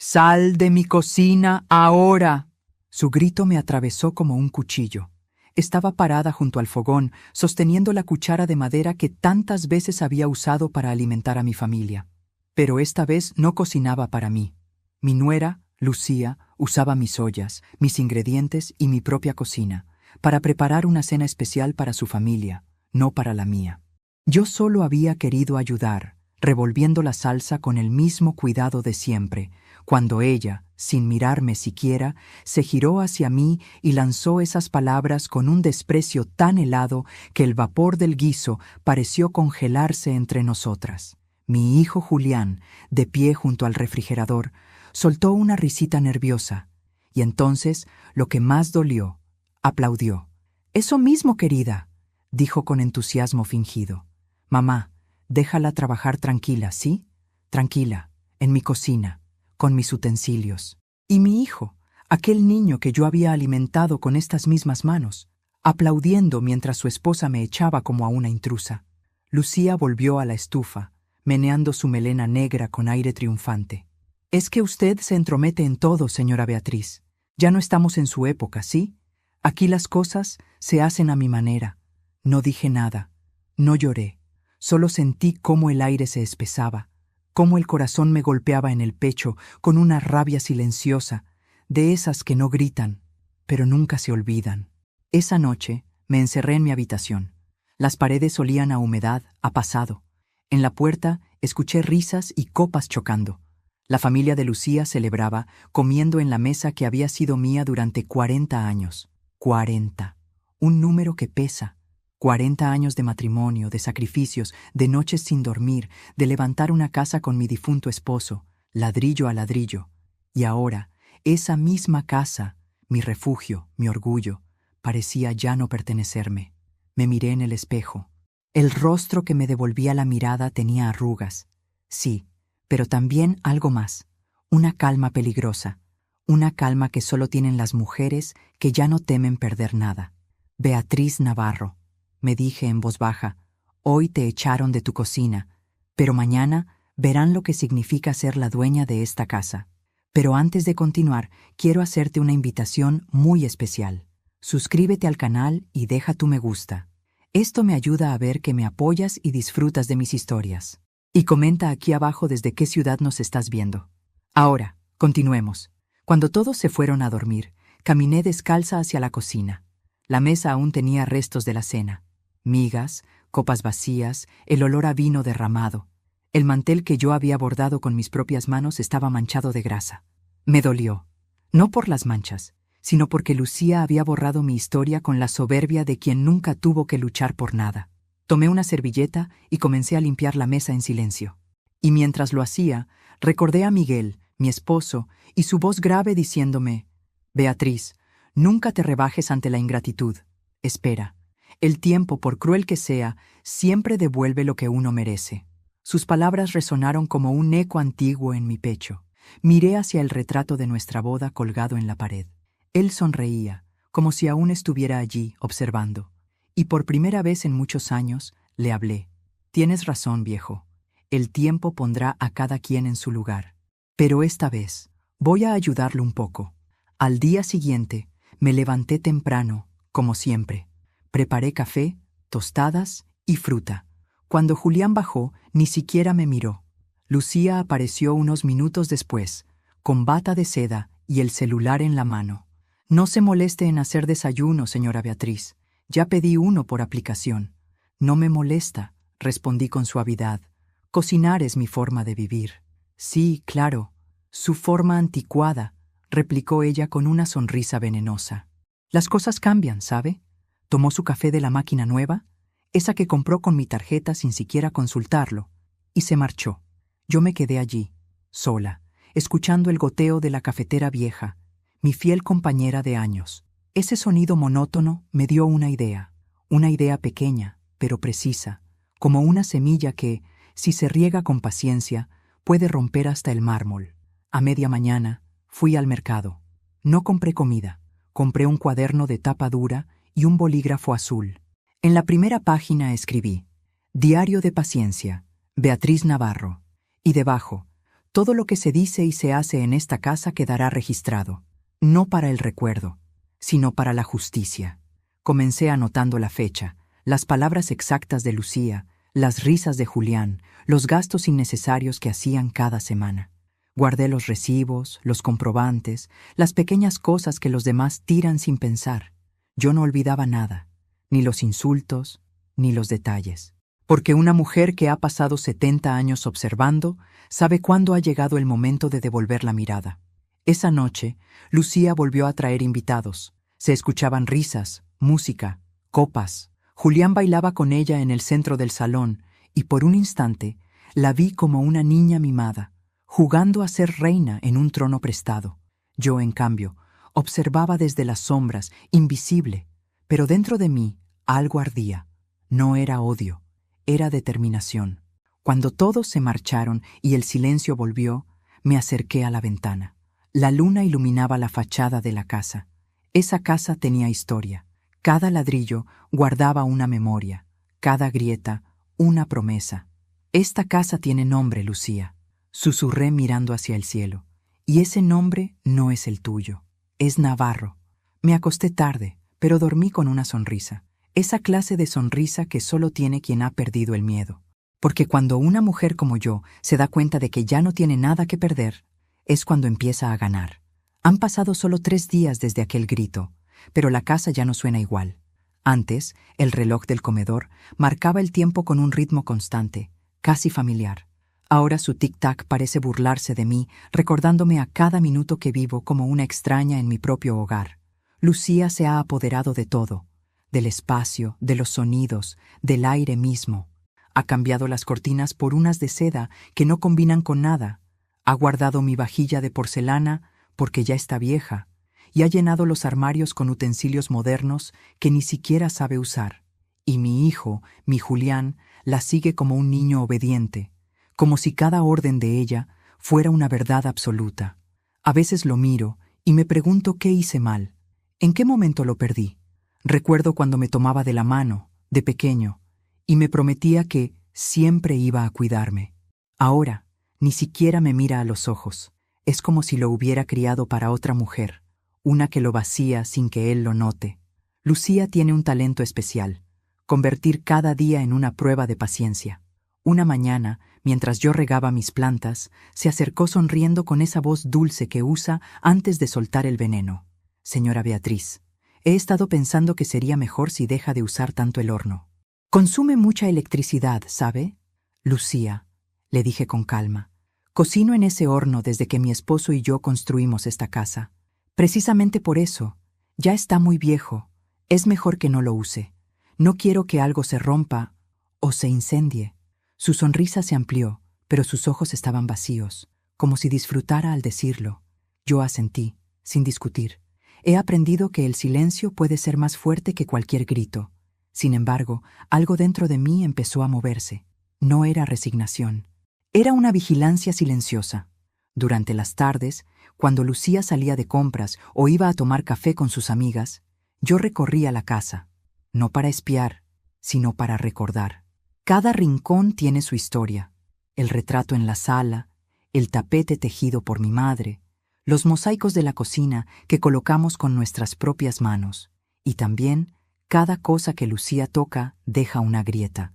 ¡Sal de mi cocina ahora! Su grito me atravesó como un cuchillo. Estaba parada junto al fogón, sosteniendo la cuchara de madera que tantas veces había usado para alimentar a mi familia. Pero esta vez no cocinaba para mí. Mi nuera, Lucía, usaba mis ollas, mis ingredientes y mi propia cocina, para preparar una cena especial para su familia, no para la mía. Yo solo había querido ayudar, revolviendo la salsa con el mismo cuidado de siempre, cuando ella, sin mirarme siquiera, se giró hacia mí y lanzó esas palabras con un desprecio tan helado que el vapor del guiso pareció congelarse entre nosotras. Mi hijo Julián, de pie junto al refrigerador, soltó una risita nerviosa, y entonces, lo que más dolió, aplaudió. «Eso mismo, querida», dijo con entusiasmo fingido. «Mamá, déjala trabajar tranquila, ¿sí? Tranquila, en mi cocina, con mis utensilios». Y mi hijo, aquel niño que yo había alimentado con estas mismas manos, aplaudiendo mientras su esposa me echaba como a una intrusa. Lucía volvió a la estufa, meneando su melena negra con aire triunfante. «Es que usted se entromete en todo, señora Beatriz. Ya no estamos en su época, ¿sí? Aquí las cosas se hacen a mi manera». No dije nada, no lloré, solo sentí cómo el aire se espesaba, cómo el corazón me golpeaba en el pecho con una rabia silenciosa, de esas que no gritan, pero nunca se olvidan. Esa noche me encerré en mi habitación. Las paredes olían a humedad, a pasado. En la puerta escuché risas y copas chocando. La familia de Lucía celebraba, comiendo en la mesa que había sido mía durante 40 años. 40. Un número que pesa. 40 años de matrimonio, de sacrificios, de noches sin dormir, de levantar una casa con mi difunto esposo, ladrillo a ladrillo. Y ahora, esa misma casa, mi refugio, mi orgullo, parecía ya no pertenecerme. Me miré en el espejo. El rostro que me devolvía la mirada tenía arrugas. Sí, pero también algo más. Una calma peligrosa. Una calma que solo tienen las mujeres que ya no temen perder nada. Beatriz Navarro, me dije en voz baja, hoy te echaron de tu cocina, pero mañana verán lo que significa ser la dueña de esta casa. Pero antes de continuar, quiero hacerte una invitación muy especial. Suscríbete al canal y deja tu me gusta. Esto me ayuda a ver que me apoyas y disfrutas de mis historias. Y comenta aquí abajo desde qué ciudad nos estás viendo. Ahora, continuemos. Cuando todos se fueron a dormir, caminé descalza hacia la cocina. La mesa aún tenía restos de la cena. Migas, copas vacías, el olor a vino derramado. El mantel que yo había bordado con mis propias manos estaba manchado de grasa. Me dolió. No por las manchas, sino porque Lucía había borrado mi historia con la soberbia de quien nunca tuvo que luchar por nada. Tomé una servilleta y comencé a limpiar la mesa en silencio. Y mientras lo hacía, recordé a Miguel, mi esposo, y su voz grave diciéndome: «Beatriz, nunca te rebajes ante la ingratitud. Espera. El tiempo, por cruel que sea, siempre devuelve lo que uno merece». Sus palabras resonaron como un eco antiguo en mi pecho. Miré hacia el retrato de nuestra boda colgado en la pared. Él sonreía, como si aún estuviera allí, observando. Y por primera vez en muchos años, le hablé. «Tienes razón, viejo. El tiempo pondrá a cada quien en su lugar. Pero esta vez, voy a ayudarlo un poco». Al día siguiente, me levanté temprano, como siempre. Preparé café, tostadas y fruta. Cuando Julián bajó, ni siquiera me miró. Lucía apareció unos minutos después, con bata de seda y el celular en la mano. «No se moleste en hacer desayuno, señora Beatriz. Ya pedí uno por aplicación». «No me molesta», respondí con suavidad. «Cocinar es mi forma de vivir». «Sí, claro, su forma anticuada», replicó ella con una sonrisa venenosa. «Las cosas cambian, ¿sabe? Tomó su café de la máquina nueva, esa que compró con mi tarjeta sin siquiera consultarlo, y se marchó. Yo me quedé allí, sola, escuchando el goteo de la cafetera vieja, mi fiel compañera de años. Ese sonido monótono me dio una idea pequeña, pero precisa, como una semilla que, si se riega con paciencia, puede romper hasta el mármol. A media mañana, fui al mercado. No compré comida, compré un cuaderno de tapa dura y un bolígrafo azul. En la primera página escribí: «Diario de paciencia, Beatriz Navarro», y debajo: Todo lo que se dice y se hace en esta casa quedará registrado, no para el recuerdo, sino para la justicia. Comencé anotando la fecha, las palabras exactas de Lucía, las risas de Julián, los gastos innecesarios que hacían cada semana. Guardé los recibos, los comprobantes, las pequeñas cosas que los demás tiran sin pensar. Yo no olvidaba nada, ni los insultos, ni los detalles. Porque una mujer que ha pasado 70 años observando sabe cuándo ha llegado el momento de devolver la mirada. Esa noche, Lucía volvió a traer invitados. Se escuchaban risas, música, copas. Julián bailaba con ella en el centro del salón y por un instante la vi como una niña mimada, jugando a ser reina en un trono prestado. Yo, en cambio, observaba desde las sombras, invisible, pero dentro de mí algo ardía. No era odio, era determinación. Cuando todos se marcharon y el silencio volvió, me acerqué a la ventana. La luna iluminaba la fachada de la casa. Esa casa tenía historia. Cada ladrillo guardaba una memoria, cada grieta una promesa. Esta casa tiene nombre, Lucía, susurré mirando hacia el cielo. Y ese nombre no es el tuyo, es Navarro. Me acosté tarde, pero dormí con una sonrisa. Esa clase de sonrisa que solo tiene quien ha perdido el miedo. Porque cuando una mujer como yo se da cuenta de que ya no tiene nada que perder, es cuando empieza a ganar. Han pasado solo 3 días desde aquel grito, pero la casa ya no suena igual. Antes, el reloj del comedor marcaba el tiempo con un ritmo constante, casi familiar. Ahora su tic-tac parece burlarse de mí, recordándome a cada minuto que vivo como una extraña en mi propio hogar. Lucía se ha apoderado de todo, del espacio, de los sonidos, del aire mismo. Ha cambiado las cortinas por unas de seda que no combinan con nada. Ha guardado mi vajilla de porcelana porque ya está vieja y ha llenado los armarios con utensilios modernos que ni siquiera sabe usar. Y mi hijo, mi Julián, la sigue como un niño obediente, como si cada orden de ella fuera una verdad absoluta. A veces lo miro y me pregunto qué hice mal, en qué momento lo perdí. Recuerdo cuando me tomaba de la mano, de pequeño, y me prometía que siempre iba a cuidarme. Ahora, ni siquiera me mira a los ojos. Es como si lo hubiera criado para otra mujer, una que lo vacía sin que él lo note. Lucía tiene un talento especial, convertir cada día en una prueba de paciencia. Una mañana, mientras yo regaba mis plantas, se acercó sonriendo con esa voz dulce que usa antes de soltar el veneno. Señora Beatriz, he estado pensando que sería mejor si deja de usar tanto el horno. Consume mucha electricidad, ¿sabe? Lucía, le dije con calma. Cocino en ese horno desde que mi esposo y yo construimos esta casa. Precisamente por eso, ya está muy viejo. Es mejor que no lo use. No quiero que algo se rompa o se incendie. Su sonrisa se amplió, pero sus ojos estaban vacíos, como si disfrutara al decirlo. Yo asentí, sin discutir. He aprendido que el silencio puede ser más fuerte que cualquier grito. Sin embargo, algo dentro de mí empezó a moverse. No era resignación. Era una vigilancia silenciosa. Durante las tardes, cuando Lucía salía de compras o iba a tomar café con sus amigas, yo recorría la casa, no para espiar, sino para recordar. Cada rincón tiene su historia. El retrato en la sala, el tapete tejido por mi madre, los mosaicos de la cocina que colocamos con nuestras propias manos, y también cada cosa que Lucía toca deja una grieta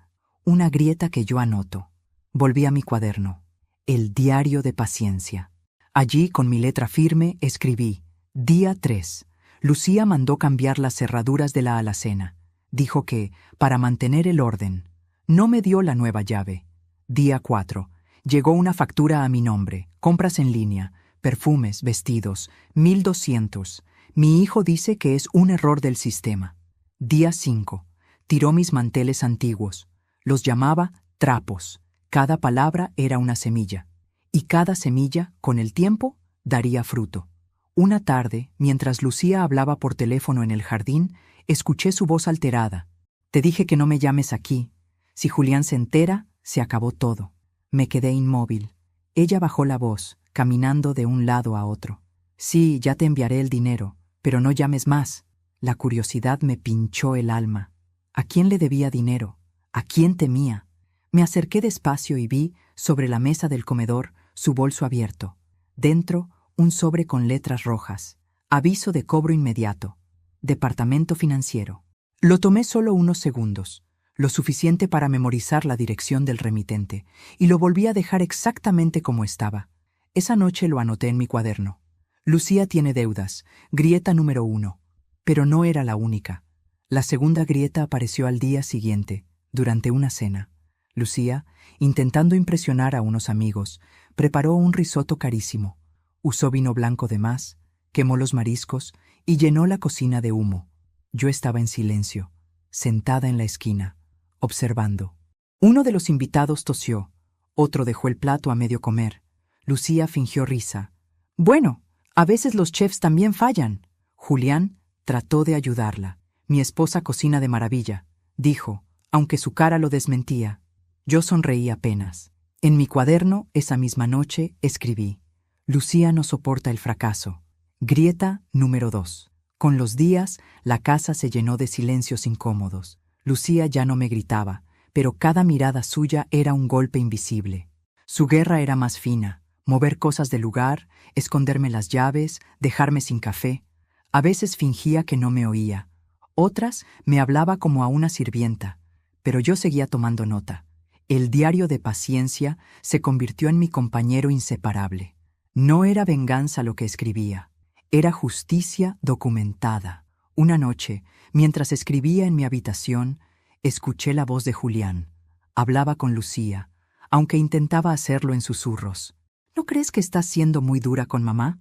que yo anoto. Volví a mi cuaderno, el diario de paciencia. Allí, con mi letra firme, escribí: Día 3. Lucía mandó cambiar las cerraduras de la alacena. Dijo que, para mantener el orden, no me dio la nueva llave. Día 4. Llegó una factura a mi nombre, compras en línea, perfumes, vestidos, 1,200. Mi hijo dice que es un error del sistema. Día 5. Tiró mis manteles antiguos. Los llamaba trapos. Cada palabra era una semilla, y cada semilla, con el tiempo, daría fruto. Una tarde, mientras Lucía hablaba por teléfono en el jardín, escuché su voz alterada. Te dije que no me llames aquí. Si Julián se entera, se acabó todo. Me quedé inmóvil. Ella bajó la voz, caminando de un lado a otro. Sí, ya te enviaré el dinero, pero no llames más. La curiosidad me pinchó el alma. ¿A quién le debía dinero? ¿A quién temía? Me acerqué despacio y vi, sobre la mesa del comedor, su bolso abierto. Dentro, un sobre con letras rojas. Aviso de cobro inmediato. Departamento financiero. Lo tomé solo unos segundos, lo suficiente para memorizar la dirección del remitente, y lo volví a dejar exactamente como estaba. Esa noche lo anoté en mi cuaderno. Lucía tiene deudas, grieta número 1. Pero no era la única. La segunda grieta apareció al día siguiente, durante una cena. Lucía, intentando impresionar a unos amigos, preparó un risotto carísimo, usó vino blanco de más, quemó los mariscos y llenó la cocina de humo. Yo estaba en silencio, sentada en la esquina, observando. Uno de los invitados tosió, otro dejó el plato a medio comer. Lucía fingió risa. Bueno, a veces los chefs también fallan. Julián trató de ayudarla. Mi esposa cocina de maravilla, dijo, aunque su cara lo desmentía. Yo sonreí apenas. En mi cuaderno, esa misma noche, escribí: Lucía no soporta el fracaso. Grieta número 2. Con los días, la casa se llenó de silencios incómodos. Lucía ya no me gritaba, pero cada mirada suya era un golpe invisible. Su guerra era más fina: mover cosas del lugar, esconderme las llaves, dejarme sin café. A veces fingía que no me oía. Otras me hablaba como a una sirvienta, pero yo seguía tomando nota. El diario de paciencia se convirtió en mi compañero inseparable. No era venganza lo que escribía, era justicia documentada. Una noche, mientras escribía en mi habitación, escuché la voz de Julián. Hablaba con Lucía, aunque intentaba hacerlo en susurros. ¿No crees que estás siendo muy dura con mamá?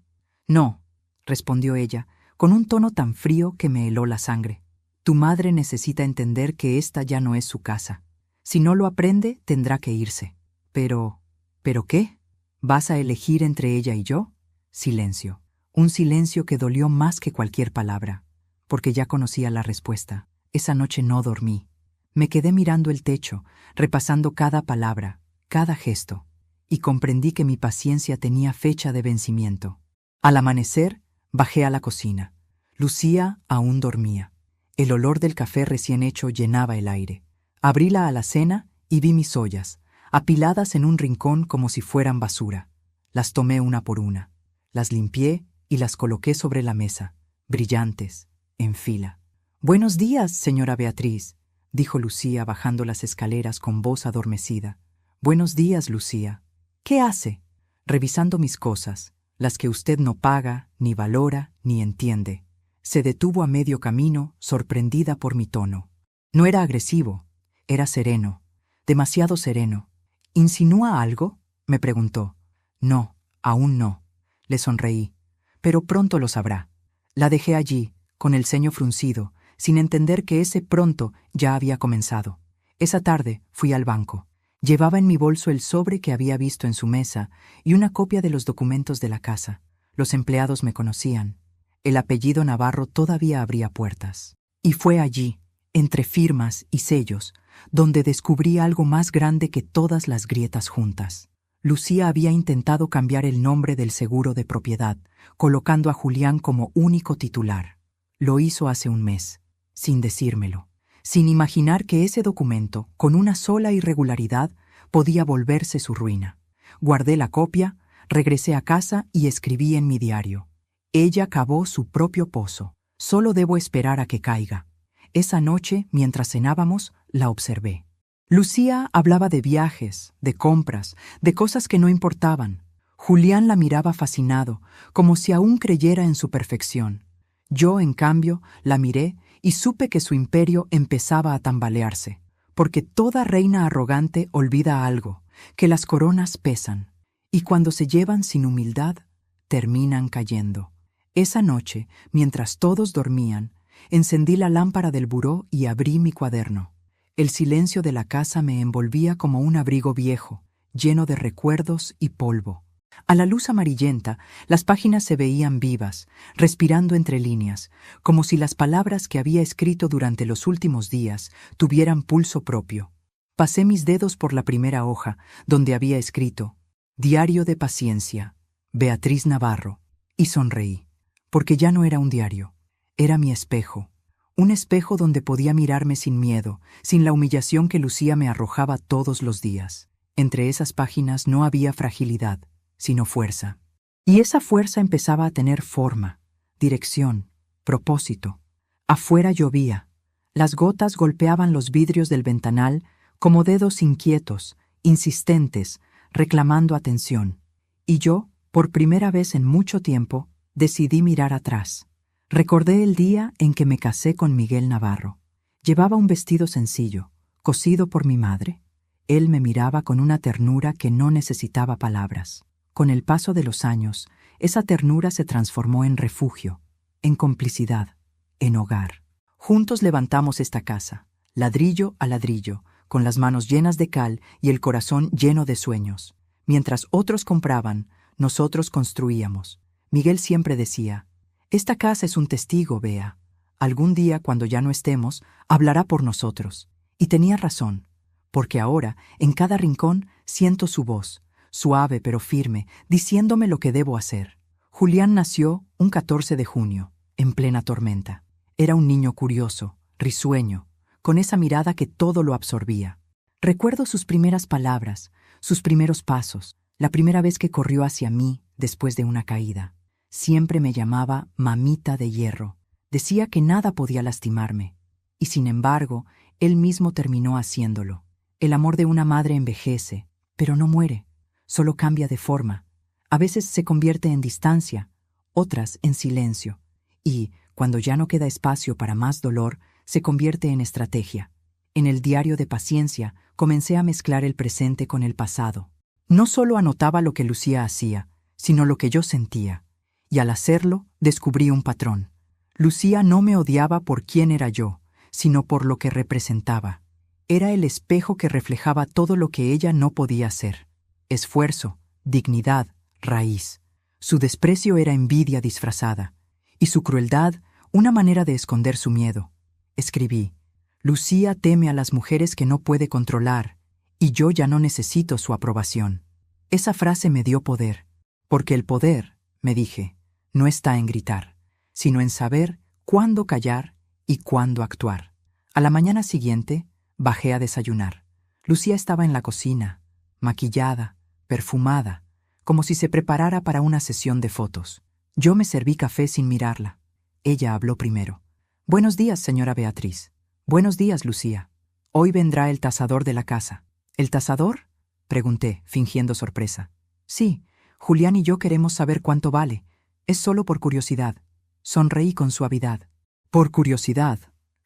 No, respondió ella, con un tono tan frío que me heló la sangre. Tu madre necesita entender que esta ya no es su casa. Si no lo aprende, tendrá que irse. ¿Pero qué? ¿Vas a elegir entre ella y yo? Silencio. Un silencio que dolió más que cualquier palabra, porque ya conocía la respuesta. Esa noche no dormí. Me quedé mirando el techo, repasando cada palabra, cada gesto, y comprendí que mi paciencia tenía fecha de vencimiento. Al amanecer, bajé a la cocina. Lucía aún dormía. El olor del café recién hecho llenaba el aire. Abrí la alacena y vi mis ollas, apiladas en un rincón como si fueran basura. Las tomé una por una. Las limpié y las coloqué sobre la mesa, brillantes, en fila. «Buenos días, señora Beatriz», dijo Lucía bajando las escaleras con voz adormecida. «Buenos días, Lucía. ¿Qué hace?» «Revisando mis cosas, las que usted no paga, ni valora, ni entiende». Se detuvo a medio camino, sorprendida por mi tono. No era agresivo, era sereno, demasiado sereno. «¿Insinúa algo?», me preguntó. «No, aún no», le sonreí, «pero pronto lo sabrá». La dejé allí, con el ceño fruncido, sin entender que ese pronto ya había comenzado. Esa tarde fui al banco. Llevaba en mi bolso el sobre que había visto en su mesa y una copia de los documentos de la casa. Los empleados me conocían. El apellido Navarro todavía abría puertas. Y fue allí, entre firmas y sellos, donde descubrí algo más grande que todas las grietas juntas. Lucía había intentado cambiar el nombre del seguro de propiedad, colocando a Julián como único titular. Lo hizo hace un mes, sin decírmelo, sin imaginar que ese documento, con una sola irregularidad, podía volverse su ruina. Guardé la copia, regresé a casa y escribí en mi diario: «Ella cavó su propio pozo. Solo debo esperar a que caiga». Esa noche, mientras cenábamos, la observé. Lucía hablaba de viajes, de compras, de cosas que no importaban. Julián la miraba fascinado, como si aún creyera en su perfección. Yo, en cambio, la miré y supe que su imperio empezaba a tambalearse, porque toda reina arrogante olvida algo, que las coronas pesan, y cuando se llevan sin humildad, terminan cayendo. Esa noche, mientras todos dormían, encendí la lámpara del buró y abrí mi cuaderno. El silencio de la casa me envolvía como un abrigo viejo, lleno de recuerdos y polvo. A la luz amarillenta, las páginas se veían vivas, respirando entre líneas, como si las palabras que había escrito durante los últimos días tuvieran pulso propio. Pasé mis dedos por la primera hoja, donde había escrito: «Diario de paciencia, Beatriz Navarro», y sonreí, porque ya no era un diario, era mi espejo. Un espejo donde podía mirarme sin miedo, sin la humillación que Lucía me arrojaba todos los días. Entre esas páginas no había fragilidad, sino fuerza. Y esa fuerza empezaba a tener forma, dirección, propósito. Afuera llovía. Las gotas golpeaban los vidrios del ventanal como dedos inquietos, insistentes, reclamando atención. Y yo, por primera vez en mucho tiempo, decidí mirar atrás. Recordé el día en que me casé con Miguel Navarro. Llevaba un vestido sencillo, cosido por mi madre. Él me miraba con una ternura que no necesitaba palabras. Con el paso de los años, esa ternura se transformó en refugio, en complicidad, en hogar. Juntos levantamos esta casa, ladrillo a ladrillo, con las manos llenas de cal y el corazón lleno de sueños. Mientras otros compraban, nosotros construíamos. Miguel siempre decía, «Esta casa es un testigo, Bea. Algún día, cuando ya no estemos, hablará por nosotros». Y tenía razón, porque ahora, en cada rincón, siento su voz, suave pero firme, diciéndome lo que debo hacer. Julián nació un 14 de junio, en plena tormenta. Era un niño curioso, risueño, con esa mirada que todo lo absorbía. Recuerdo sus primeras palabras, sus primeros pasos, la primera vez que corrió hacia mí después de una caída. Siempre me llamaba mamita de hierro. Decía que nada podía lastimarme. Y sin embargo, él mismo terminó haciéndolo. El amor de una madre envejece, pero no muere. Solo cambia de forma. A veces se convierte en distancia, otras en silencio. Y, cuando ya no queda espacio para más dolor, se convierte en estrategia. En el diario de paciencia, comencé a mezclar el presente con el pasado. No solo anotaba lo que Lucía hacía, sino lo que yo sentía. Y al hacerlo, descubrí un patrón. Lucía no me odiaba por quién era yo, sino por lo que representaba. Era el espejo que reflejaba todo lo que ella no podía hacer. Esfuerzo, dignidad, raíz. Su desprecio era envidia disfrazada, y su crueldad, una manera de esconder su miedo. Escribí, Lucía teme a las mujeres que no puede controlar, y yo ya no necesito su aprobación. Esa frase me dio poder, porque el poder, me dije, no está en gritar, sino en saber cuándo callar y cuándo actuar. A la mañana siguiente, bajé a desayunar. Lucía estaba en la cocina, maquillada, perfumada, como si se preparara para una sesión de fotos. Yo me serví café sin mirarla. Ella habló primero. «Buenos días, señora Beatriz». «Buenos días, Lucía. Hoy vendrá el tasador de la casa». «¿El tasador?», pregunté, fingiendo sorpresa. «Sí, Julián y yo queremos saber cuánto vale. Es solo por curiosidad». Sonreí con suavidad. «Por curiosidad,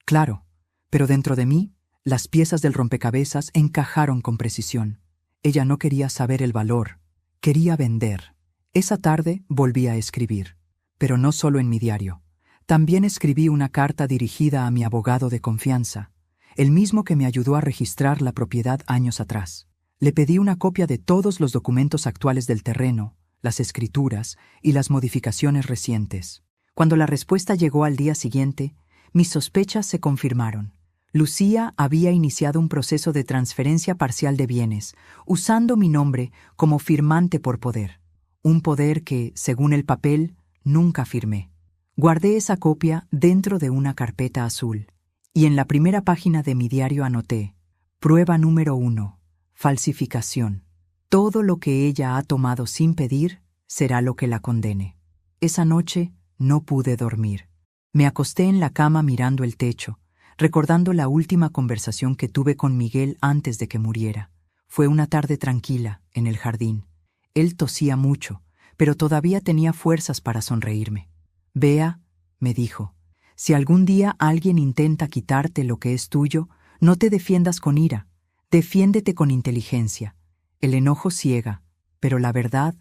claro. Pero dentro de mí, las piezas del rompecabezas encajaron con precisión. Ella no quería saber el valor. Quería vender». Esa tarde volví a escribir, pero no solo en mi diario. También escribí una carta dirigida a mi abogado de confianza, el mismo que me ayudó a registrar la propiedad años atrás. Le pedí una copia de todos los documentos actuales del terreno, las escrituras y las modificaciones recientes. Cuando la respuesta llegó al día siguiente, mis sospechas se confirmaron. Lucía había iniciado un proceso de transferencia parcial de bienes, usando mi nombre como firmante por poder. Un poder que, según el papel, nunca firmé. Guardé esa copia dentro de una carpeta azul, y en la primera página de mi diario anoté, prueba número 1, falsificación. Todo lo que ella ha tomado sin pedir será lo que la condene. Esa noche no pude dormir. Me acosté en la cama mirando el techo, recordando la última conversación que tuve con Miguel antes de que muriera. Fue una tarde tranquila, en el jardín. Él tosía mucho, pero todavía tenía fuerzas para sonreírme. «Bea», me dijo, «si algún día alguien intenta quitarte lo que es tuyo, no te defiendas con ira, defiéndete con inteligencia. El enojo ciega, pero la verdad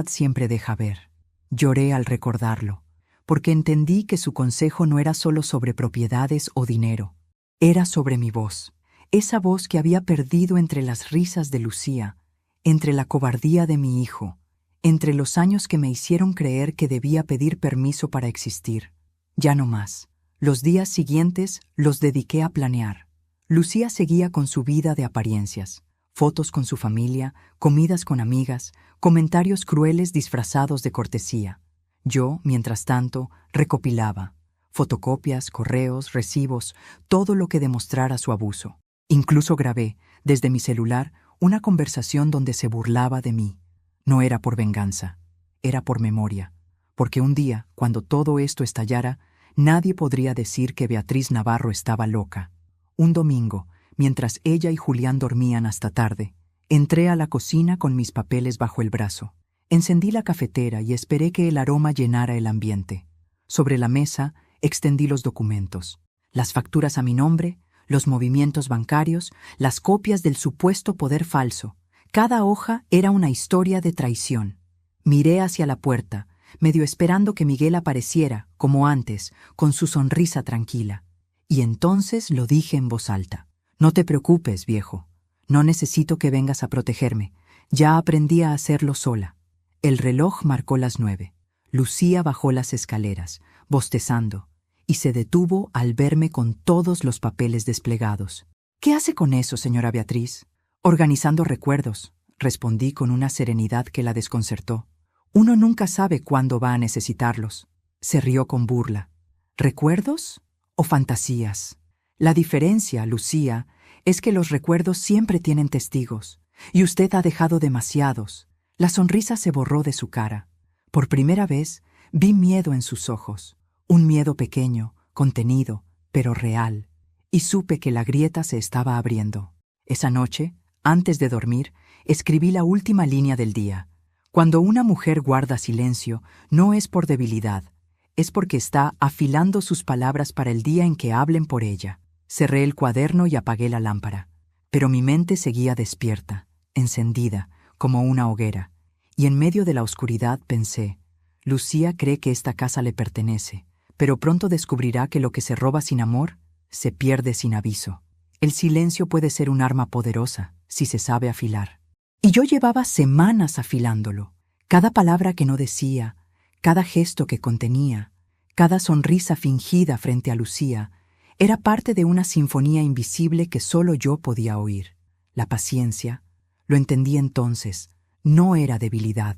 siempre deja ver». Lloré al recordarlo, porque entendí que su consejo no era solo sobre propiedades o dinero, era sobre mi voz, esa voz que había perdido entre las risas de Lucía, entre la cobardía de mi hijo, entre los años que me hicieron creer que debía pedir permiso para existir. Ya no más. Los días siguientes los dediqué a planear. Lucía seguía con su vida de apariencias, fotos con su familia, comidas con amigas, comentarios crueles disfrazados de cortesía. Yo, mientras tanto, recopilaba fotocopias, correos, recibos, todo lo que demostrara su abuso. Incluso grabé, desde mi celular, una conversación donde se burlaba de mí. No era por venganza, era por memoria, porque un día, cuando todo esto estallara, nadie podría decir que Beatriz Navarro estaba loca. Un domingo, mientras ella y Julián dormían hasta tarde, entré a la cocina con mis papeles bajo el brazo. Encendí la cafetera y esperé que el aroma llenara el ambiente. Sobre la mesa extendí los documentos, las facturas a mi nombre, los movimientos bancarios, las copias del supuesto poder falso. Cada hoja era una historia de traición. Miré hacia la puerta, medio esperando que Miguel apareciera, como antes, con su sonrisa tranquila. Y entonces lo dije en voz alta. No te preocupes, viejo. No necesito que vengas a protegerme. Ya aprendí a hacerlo sola. El reloj marcó las 9. Lucía bajó las escaleras, bostezando, y se detuvo al verme con todos los papeles desplegados. ¿Qué hace con eso, señora Beatriz? Organizando recuerdos, respondí con una serenidad que la desconcertó. Uno nunca sabe cuándo va a necesitarlos. Se rió con burla. ¿Recuerdos o fantasías? La diferencia, Lucía, es que los recuerdos siempre tienen testigos, y usted ha dejado demasiados. La sonrisa se borró de su cara. Por primera vez vi miedo en sus ojos, un miedo pequeño, contenido, pero real, y supe que la grieta se estaba abriendo. Esa noche, antes de dormir, escribí la última línea del día. Cuando una mujer guarda silencio, no es por debilidad, es porque está afilando sus palabras para el día en que hablen por ella. Cerré el cuaderno y apagué la lámpara, pero mi mente seguía despierta, encendida, como una hoguera, y en medio de la oscuridad pensé, Lucía cree que esta casa le pertenece, pero pronto descubrirá que lo que se roba sin amor, se pierde sin aviso. El silencio puede ser un arma poderosa, si se sabe afilar. Y yo llevaba semanas afilándolo. Cada palabra que no decía, cada gesto que contenía, cada sonrisa fingida frente a Lucía, era parte de una sinfonía invisible que solo yo podía oír. La paciencia, lo entendí entonces, no era debilidad,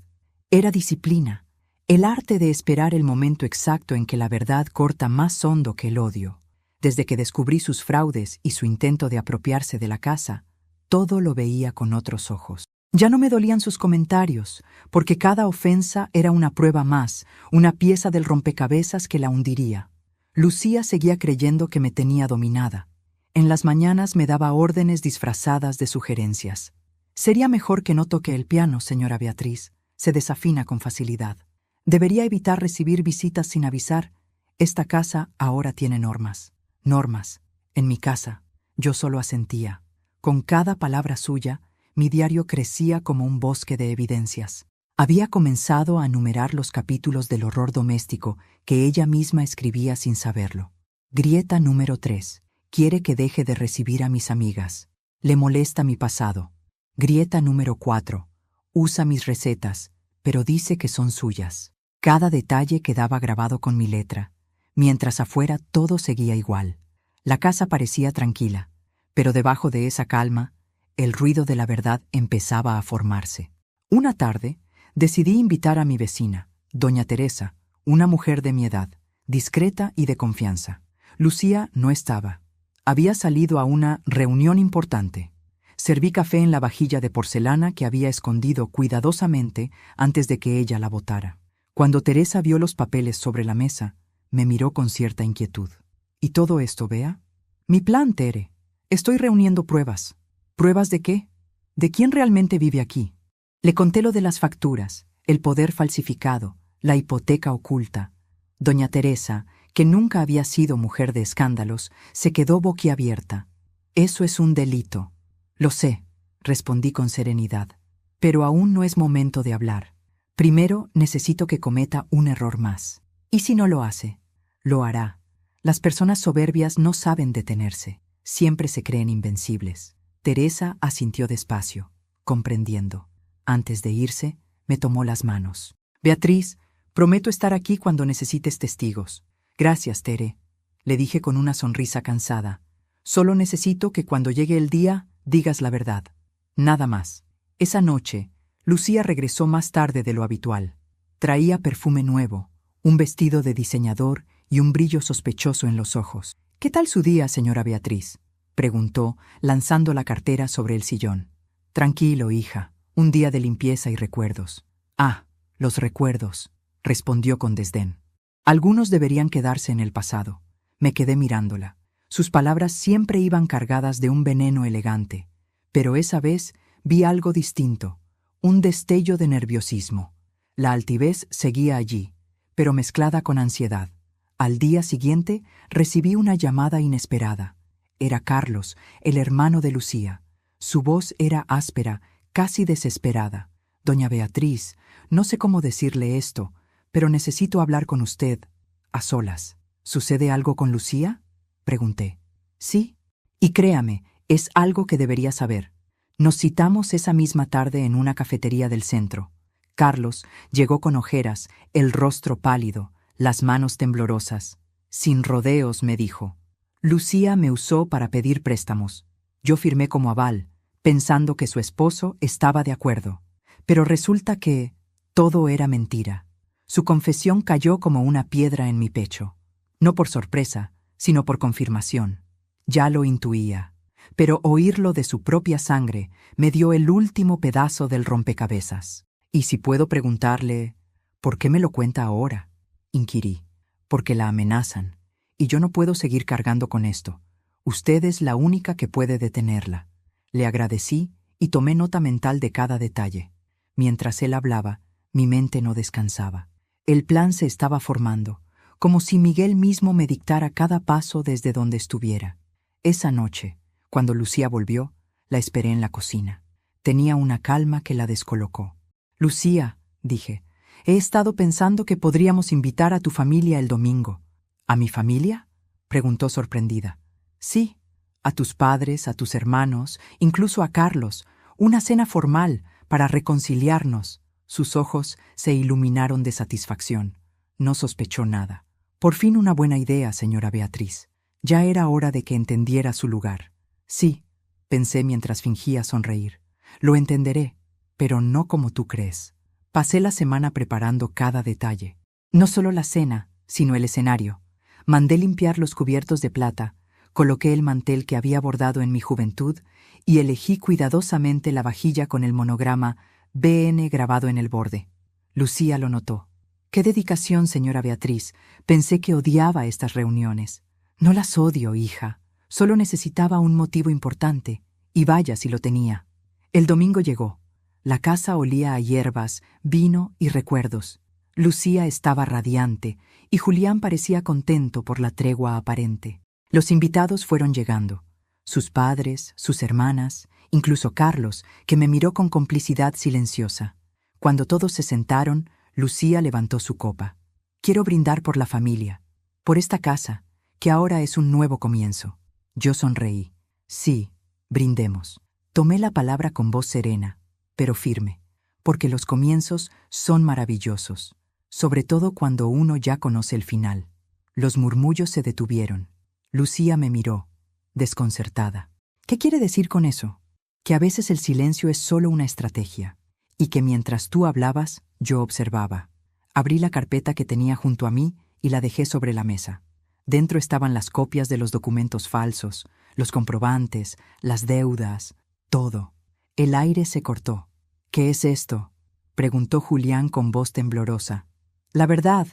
era disciplina, el arte de esperar el momento exacto en que la verdad corta más hondo que el odio. Desde que descubrí sus fraudes y su intento de apropiarse de la casa, todo lo veía con otros ojos. Ya no me dolían sus comentarios, porque cada ofensa era una prueba más, una pieza del rompecabezas que la hundiría. Lucía seguía creyendo que me tenía dominada. En las mañanas me daba órdenes disfrazadas de sugerencias. Sería mejor que no toque el piano, señora Beatriz. Se desafina con facilidad. Debería evitar recibir visitas sin avisar. Esta casa ahora tiene normas. Normas. En mi casa, yo solo asentía. Con cada palabra suya, mi diario crecía como un bosque de evidencias. Había comenzado a enumerar los capítulos del horror doméstico que ella misma escribía sin saberlo. Grieta número 3. Quiere que deje de recibir a mis amigas. Le molesta mi pasado. Grieta número 4. Usa mis recetas, pero dice que son suyas. Cada detalle quedaba grabado con mi letra, mientras afuera todo seguía igual. La casa parecía tranquila, pero debajo de esa calma, el ruido de la verdad empezaba a formarse. Una tarde, decidí invitar a mi vecina, doña Teresa, una mujer de mi edad, discreta y de confianza. Lucía no estaba. Había salido a una reunión importante. Serví café en la vajilla de porcelana que había escondido cuidadosamente antes de que ella la botara. Cuando Teresa vio los papeles sobre la mesa, me miró con cierta inquietud. ¿Y todo esto, Bea? Mi plan, Tere. Estoy reuniendo pruebas. ¿Pruebas de qué? ¿De quién realmente vive aquí? Le conté lo de las facturas, el poder falsificado, la hipoteca oculta. Doña Teresa, que nunca había sido mujer de escándalos, se quedó boquiabierta. Eso es un delito. Lo sé, respondí con serenidad, pero aún no es momento de hablar. Primero necesito que cometa un error más. ¿Y si no lo hace? Lo hará. Las personas soberbias no saben detenerse, siempre se creen invencibles. Teresa asintió despacio, comprendiendo. Antes de irse, me tomó las manos. Beatriz, prometo estar aquí cuando necesites testigos. Gracias, Tere, le dije con una sonrisa cansada. Solo necesito que cuando llegue el día digas la verdad. Nada más. Esa noche, Lucía regresó más tarde de lo habitual. Traía perfume nuevo, un vestido de diseñador y un brillo sospechoso en los ojos. ¿Qué tal su día, señora Beatriz?, preguntó, lanzando la cartera sobre el sillón. Tranquilo, hija. Un día de limpieza y recuerdos. Ah, los recuerdos, respondió con desdén. Algunos deberían quedarse en el pasado. Me quedé mirándola. Sus palabras siempre iban cargadas de un veneno elegante, pero esa vez vi algo distinto, un destello de nerviosismo. La altivez seguía allí, pero mezclada con ansiedad. Al día siguiente recibí una llamada inesperada. Era Carlos, el hermano de Lucía. Su voz era áspera, casi desesperada. Doña Beatriz, no sé cómo decirle esto, pero necesito hablar con usted, a solas. ¿Sucede algo con Lucía?, pregunté. Sí, y créame, es algo que debería saber. Nos citamos esa misma tarde en una cafetería del centro. Carlos llegó con ojeras, el rostro pálido, las manos temblorosas. Sin rodeos, me dijo. Lucía me usó para pedir préstamos. Yo firmé como aval, pensando que su esposo estaba de acuerdo. Pero resulta que todo era mentira. Su confesión cayó como una piedra en mi pecho. No por sorpresa, sino por confirmación. Ya lo intuía, pero oírlo de su propia sangre me dio el último pedazo del rompecabezas. Y si puedo preguntarle, ¿por qué me lo cuenta ahora?, inquirí. Porque la amenazan, y yo no puedo seguir cargando con esto. Usted es la única que puede detenerla. Le agradecí y tomé nota mental de cada detalle. Mientras él hablaba, mi mente no descansaba. El plan se estaba formando, como si Miguel mismo me dictara cada paso desde donde estuviera. Esa noche, cuando Lucía volvió, la esperé en la cocina. Tenía una calma que la descolocó. Lucía, dije, he estado pensando que podríamos invitar a tu familia el domingo. ¿A mi familia?, preguntó sorprendida. Sí, a tus padres, a tus hermanos, incluso a Carlos. Una cena formal para reconciliarnos. Sus ojos se iluminaron de satisfacción. No sospechó nada. Por fin una buena idea, señora Beatriz. Ya era hora de que entendiera su lugar. Sí, pensé mientras fingía sonreír. Lo entenderé, pero no como tú crees. Pasé la semana preparando cada detalle. No solo la cena, sino el escenario. Mandé limpiar los cubiertos de plata, coloqué el mantel que había bordado en mi juventud y elegí cuidadosamente la vajilla con el monograma BN grabado en el borde. Lucía lo notó. ¡Qué dedicación, señora Beatriz! Pensé que odiaba estas reuniones. No las odio, hija. Solo necesitaba un motivo importante, y vaya si lo tenía. El domingo llegó. La casa olía a hierbas, vino y recuerdos. Lucía estaba radiante, y Julián parecía contento por la tregua aparente. Los invitados fueron llegando. Sus padres, sus hermanas, incluso Carlos, que me miró con complicidad silenciosa. Cuando todos se sentaron, Lucía levantó su copa. Quiero brindar por la familia, por esta casa, que ahora es un nuevo comienzo. Yo sonreí. Sí, brindemos. Tomé la palabra con voz serena, pero firme, porque los comienzos son maravillosos, sobre todo cuando uno ya conoce el final. Los murmullos se detuvieron. Lucía me miró, desconcertada. ¿Qué quiere decir con eso? Que a veces el silencio es solo una estrategia, y que mientras tú hablabas, yo observaba. Abrí la carpeta que tenía junto a mí y la dejé sobre la mesa. Dentro estaban las copias de los documentos falsos, los comprobantes, las deudas, todo. El aire se cortó. ¿Qué es esto?, preguntó Julián con voz temblorosa. La verdad,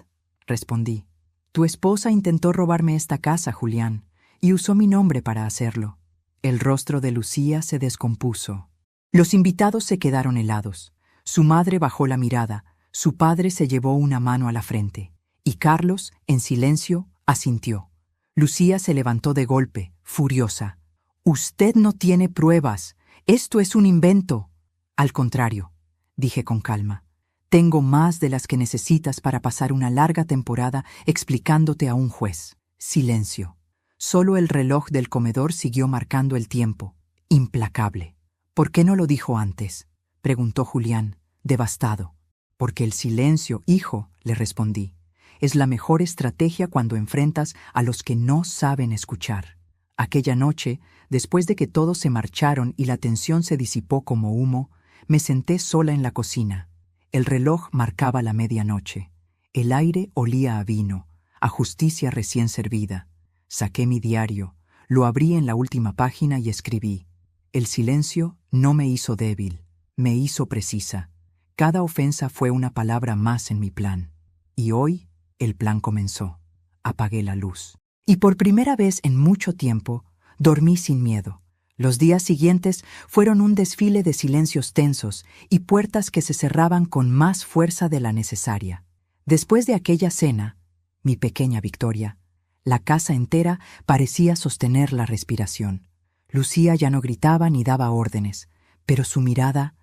respondí. Tu esposa intentó robarme esta casa, Julián, y usó mi nombre para hacerlo. El rostro de Lucía se descompuso. Los invitados se quedaron helados. Su madre bajó la mirada, su padre se llevó una mano a la frente, y Carlos, en silencio, asintió. Lucía se levantó de golpe, furiosa. «Usted no tiene pruebas. Esto es un invento». «Al contrario», dije con calma. «Tengo más de las que necesitas para pasar una larga temporada explicándote a un juez». Silencio. Solo el reloj del comedor siguió marcando el tiempo, implacable. «¿Por qué no lo dijo antes?», preguntó Julián, devastado. «Porque el silencio, hijo», le respondí, «es la mejor estrategia cuando enfrentas a los que no saben escuchar». Aquella noche, después de que todos se marcharon y la tensión se disipó como humo, me senté sola en la cocina. El reloj marcaba la medianoche. El aire olía a vino, a justicia recién servida. Saqué mi diario, lo abrí en la última página y escribí: «El silencio no me hizo débil, Me hizo precisa. Cada ofensa fue una palabra más en mi plan. Y hoy, el plan comenzó. Apagué la luz. Y por primera vez en mucho tiempo, dormí sin miedo. Los días siguientes fueron un desfile de silencios tensos y puertas que se cerraban con más fuerza de la necesaria. Después de aquella cena, mi pequeña victoria, la casa entera parecía sostener la respiración. Lucía ya no gritaba ni daba órdenes, pero su mirada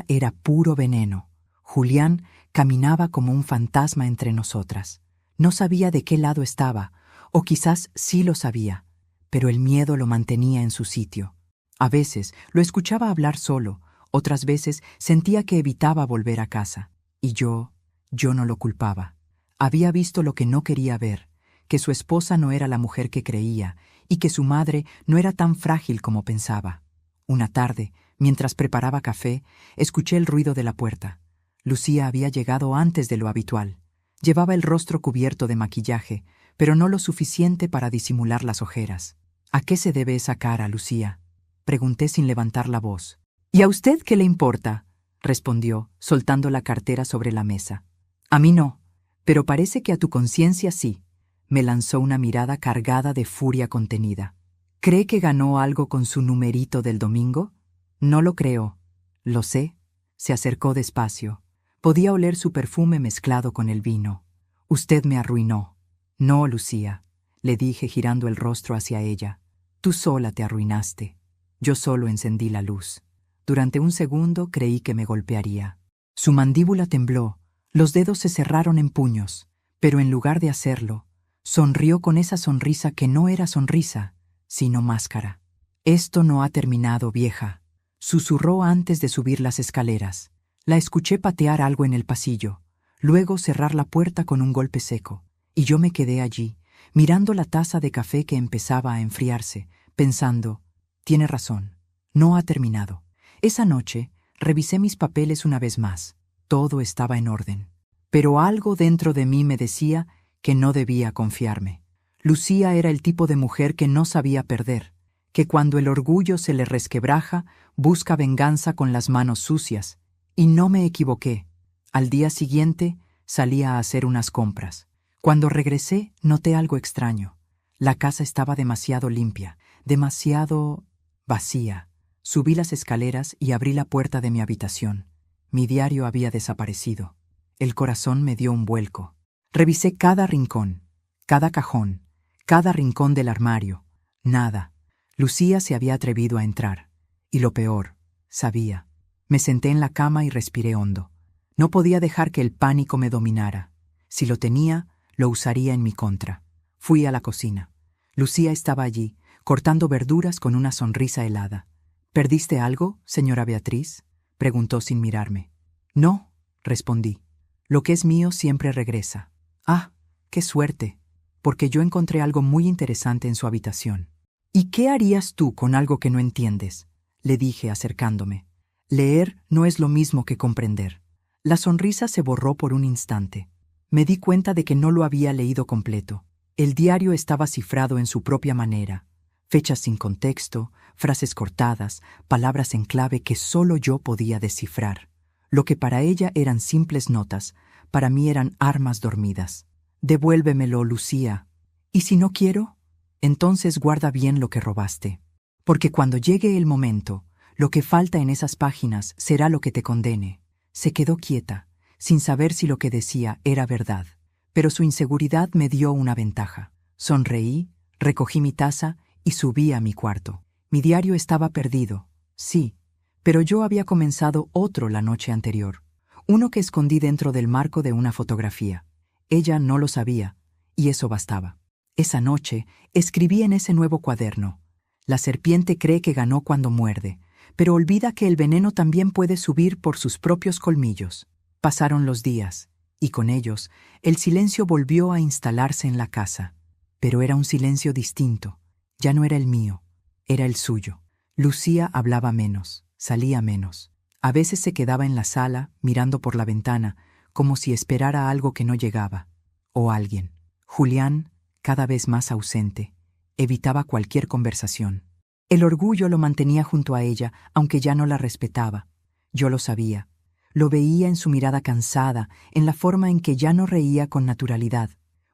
era puro veneno. Julián caminaba como un fantasma entre nosotras. No sabía de qué lado estaba, o quizás sí lo sabía, pero el miedo lo mantenía en su sitio. A veces lo escuchaba hablar solo, otras veces sentía que evitaba volver a casa. Y yo no lo culpaba. Había visto lo que no quería ver, que su esposa no era la mujer que creía y que su madre no era tan frágil como pensaba. Una tarde, mientras preparaba café, escuché el ruido de la puerta. Lucía había llegado antes de lo habitual. Llevaba el rostro cubierto de maquillaje, pero no lo suficiente para disimular las ojeras. ¿A qué se debe esa cara, Lucía?, pregunté sin levantar la voz. ¿Y a usted qué le importa?, respondió, soltando la cartera sobre la mesa. A mí no, pero parece que a tu conciencia sí. Me lanzó una mirada cargada de furia contenida. ¿Cree que ganó algo con su numerito del domingo? No lo creo. Lo sé. Se acercó despacio. Podía oler su perfume mezclado con el vino. Usted me arruinó. No, Lucía, le dije girando el rostro hacia ella. Tú sola te arruinaste. Yo solo encendí la luz. Durante un segundo creí que me golpearía. Su mandíbula tembló, los dedos se cerraron en puños, pero en lugar de hacerlo, sonrió con esa sonrisa que no era sonrisa, sino máscara. Esto no ha terminado, vieja, susurró antes de subir las escaleras. La escuché patear algo en el pasillo, luego cerrar la puerta con un golpe seco, y yo me quedé allí, mirando la taza de café que empezaba a enfriarse, pensando, tiene razón, no ha terminado. Esa noche, revisé mis papeles una vez más. Todo estaba en orden. Pero algo dentro de mí me decía que no debía confiarme. Lucía era el tipo de mujer que no sabía perder, que cuando el orgullo se le resquebraja, busca venganza con las manos sucias. Y no me equivoqué. Al día siguiente, salí a hacer unas compras. Cuando regresé, noté algo extraño. La casa estaba demasiado limpia, demasiado vacía. Subí las escaleras y abrí la puerta de mi habitación. Mi diario había desaparecido. El corazón me dio un vuelco. Revisé cada rincón, cada cajón, cada rincón del armario. Nada. Lucía se había atrevido a entrar. Y lo peor, sabía. Me senté en la cama y respiré hondo. No podía dejar que el pánico me dominara. Si lo tenía, lo usaría en mi contra. Fui a la cocina. Lucía estaba allí, cortando verduras con una sonrisa helada. ¿Perdiste algo, señora Beatriz?, preguntó sin mirarme. No, respondí. Lo que es mío siempre regresa. Ah, qué suerte, porque yo encontré algo muy interesante en su habitación. ¿Y qué harías tú con algo que no entiendes?, le dije acercándome. Leer no es lo mismo que comprender. La sonrisa se borró por un instante. Me di cuenta de que no lo había leído completo. El diario estaba cifrado en su propia manera. Fechas sin contexto, frases cortadas, palabras en clave que solo yo podía descifrar. Lo que para ella eran simples notas, para mí eran armas dormidas. Devuélvemelo, Lucía. ¿Y si no quiero? Entonces guarda bien lo que robaste. Porque cuando llegue el momento, lo que falta en esas páginas será lo que te condene. Se quedó quieta, sin saber si lo que decía era verdad. Pero su inseguridad me dio una ventaja. Sonreí, recogí mi taza y subí a mi cuarto. Mi diario estaba perdido, sí, pero yo había comenzado otro la noche anterior. Uno que escondí dentro del marco de una fotografía. Ella no lo sabía, y eso bastaba. Esa noche escribí en ese nuevo cuaderno: la serpiente cree que ganó cuando muerde, pero olvida que el veneno también puede subir por sus propios colmillos. Pasaron los días, y con ellos, el silencio volvió a instalarse en la casa. Pero era un silencio distinto. Ya no era el mío, era el suyo. Lucía hablaba menos, salía menos. A veces se quedaba en la sala, mirando por la ventana, como si esperara algo que no llegaba, o alguien. Julián, cada vez más ausente, evitaba cualquier conversación. El orgullo lo mantenía junto a ella, aunque ya no la respetaba. Yo lo sabía. Lo veía en su mirada cansada, en la forma en que ya no reía con naturalidad.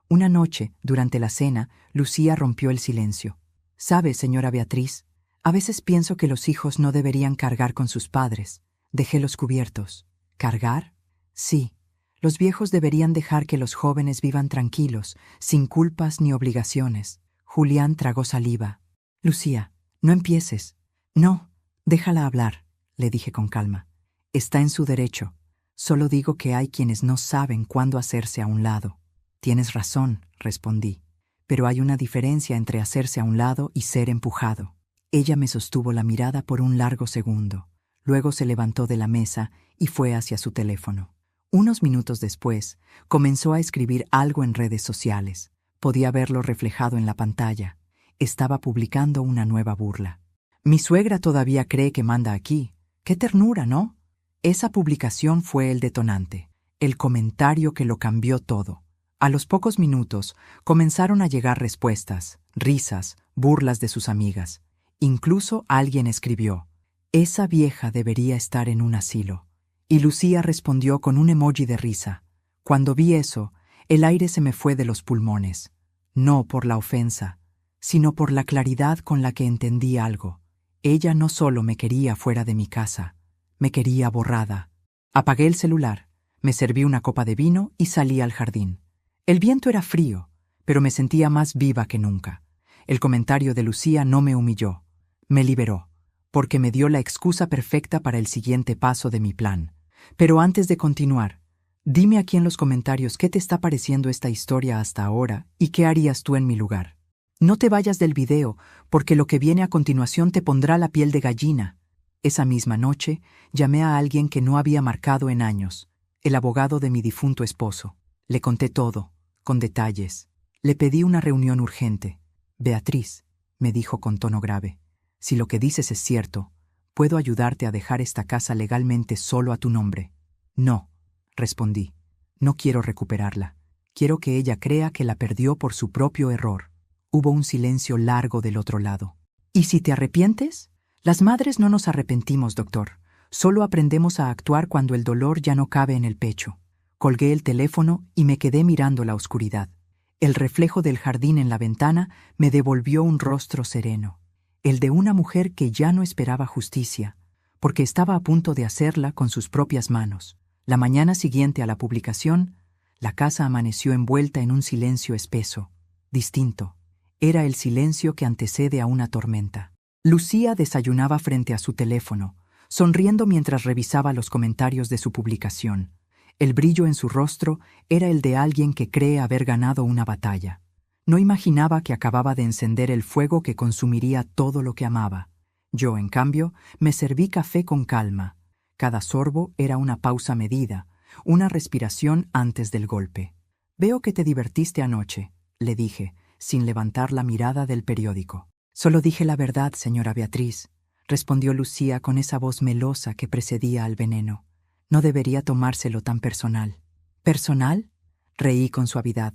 Una noche, durante la cena, Lucía rompió el silencio. «¿Sabe, señora Beatriz? A veces pienso que los hijos no deberían cargar con sus padres. Dejé los cubiertos». ¿Cargar? Sí. Los viejos deberían dejar que los jóvenes vivan tranquilos, sin culpas ni obligaciones. Julián tragó saliva. «Lucía, no empieces». «No, déjala hablar», le dije con calma. «Está en su derecho. Solo digo que hay quienes no saben cuándo hacerse a un lado». «Tienes razón», respondí. «Pero hay una diferencia entre hacerse a un lado y ser empujado». Ella me sostuvo la mirada por un largo segundo. Luego se levantó de la mesa y fue hacia su teléfono. Unos minutos después, comenzó a escribir algo en redes sociales. Podía verlo reflejado en la pantalla. Estaba publicando una nueva burla. «Mi suegra todavía cree que manda aquí. ¡Qué ternura!, ¿no?». Esa publicación fue el detonante, el comentario que lo cambió todo. A los pocos minutos comenzaron a llegar respuestas, risas, burlas de sus amigas. Incluso alguien escribió: «Esa vieja debería estar en un asilo». Y Lucía respondió con un emoji de risa. Cuando vi eso, el aire se me fue de los pulmones. No por la ofensa, sino por la claridad con la que entendí algo. Ella no solo me quería fuera de mi casa, me quería borrada. Apagué el celular, me serví una copa de vino y salí al jardín. El viento era frío, pero me sentía más viva que nunca. El comentario de Lucía no me humilló, me liberó, porque me dio la excusa perfecta para el siguiente paso de mi plan. Pero antes de continuar, dime aquí en los comentarios qué te está pareciendo esta historia hasta ahora y qué harías tú en mi lugar. No te vayas del video, porque lo que viene a continuación te pondrá la piel de gallina. Esa misma noche, llamé a alguien que no había marcado en años, el abogado de mi difunto esposo. Le conté todo, con detalles. Le pedí una reunión urgente. «Beatriz», me dijo con tono grave, «si lo que dices es cierto, puedo ayudarte a dejar esta casa legalmente solo a tu nombre». «No», respondí, «no quiero recuperarla. Quiero que ella crea que la perdió por su propio error». Hubo un silencio largo del otro lado. «¿Y si te arrepientes?» «Las madres no nos arrepentimos, doctor. Solo aprendemos a actuar cuando el dolor ya no cabe en el pecho». Colgué el teléfono y me quedé mirando la oscuridad. El reflejo del jardín en la ventana me devolvió un rostro sereno, el de una mujer que ya no esperaba justicia, porque estaba a punto de hacerla con sus propias manos. La mañana siguiente a la publicación, la casa amaneció envuelta en un silencio espeso, distinto. Era el silencio que antecede a una tormenta. Lucía desayunaba frente a su teléfono, sonriendo mientras revisaba los comentarios de su publicación. El brillo en su rostro era el de alguien que cree haber ganado una batalla. No imaginaba que acababa de encender el fuego que consumiría todo lo que amaba. Yo, en cambio, me serví café con calma. Cada sorbo era una pausa medida, una respiración antes del golpe. «Veo que te divertiste anoche», le dije, sin levantar la mirada del periódico. «Solo dije la verdad, señora Beatriz», respondió Lucía con esa voz melosa que precedía al veneno. «No debería tomárselo tan personal». «¿Personal?», reí con suavidad.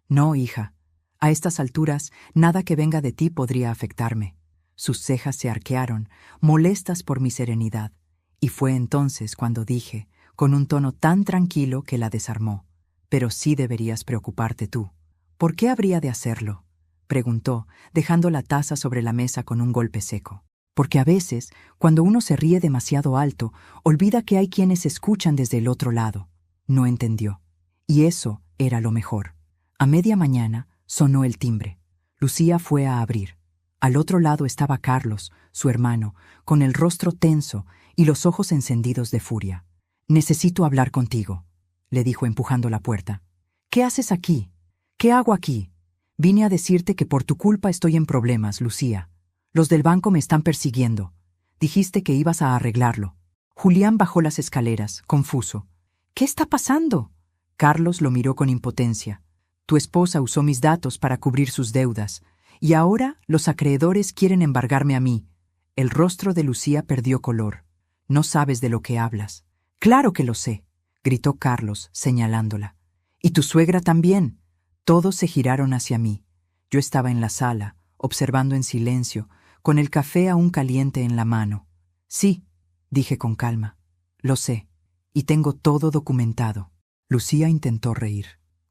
«No, hija. A estas alturas, nada que venga de ti podría afectarme». Sus cejas se arquearon, molestas por mi serenidad, y fue entonces cuando dije, con un tono tan tranquilo que la desarmó: «Pero sí deberías preocuparte tú». «¿Por qué habría de hacerlo?», preguntó, dejando la taza sobre la mesa con un golpe seco. «Porque a veces, cuando uno se ríe demasiado alto, olvida que hay quienes escuchan desde el otro lado». No entendió. Y eso era lo mejor. A media mañana sonó el timbre. Lucía fue a abrir. Al otro lado estaba Carlos, su hermano, con el rostro tenso y los ojos encendidos de furia. «Necesito hablar contigo», le dijo empujando la puerta. «¿Qué haces aquí? ¿Qué hago aquí? Vine a decirte que por tu culpa estoy en problemas, Lucía. Los del banco me están persiguiendo. Dijiste que ibas a arreglarlo». Julián bajó las escaleras, confuso. «¿Qué está pasando?». Carlos lo miró con impotencia. «Tu esposa usó mis datos para cubrir sus deudas, y ahora los acreedores quieren embargarme a mí». El rostro de Lucía perdió color. «No sabes de lo que hablas». «Claro que lo sé», gritó Carlos, señalándola. «Y tu suegra también». Todos se giraron hacia mí. Yo estaba en la sala, observando en silencio, con el café aún caliente en la mano. «Sí», dije con calma. Lo sé, y tengo todo documentado. Lucía intentó reír.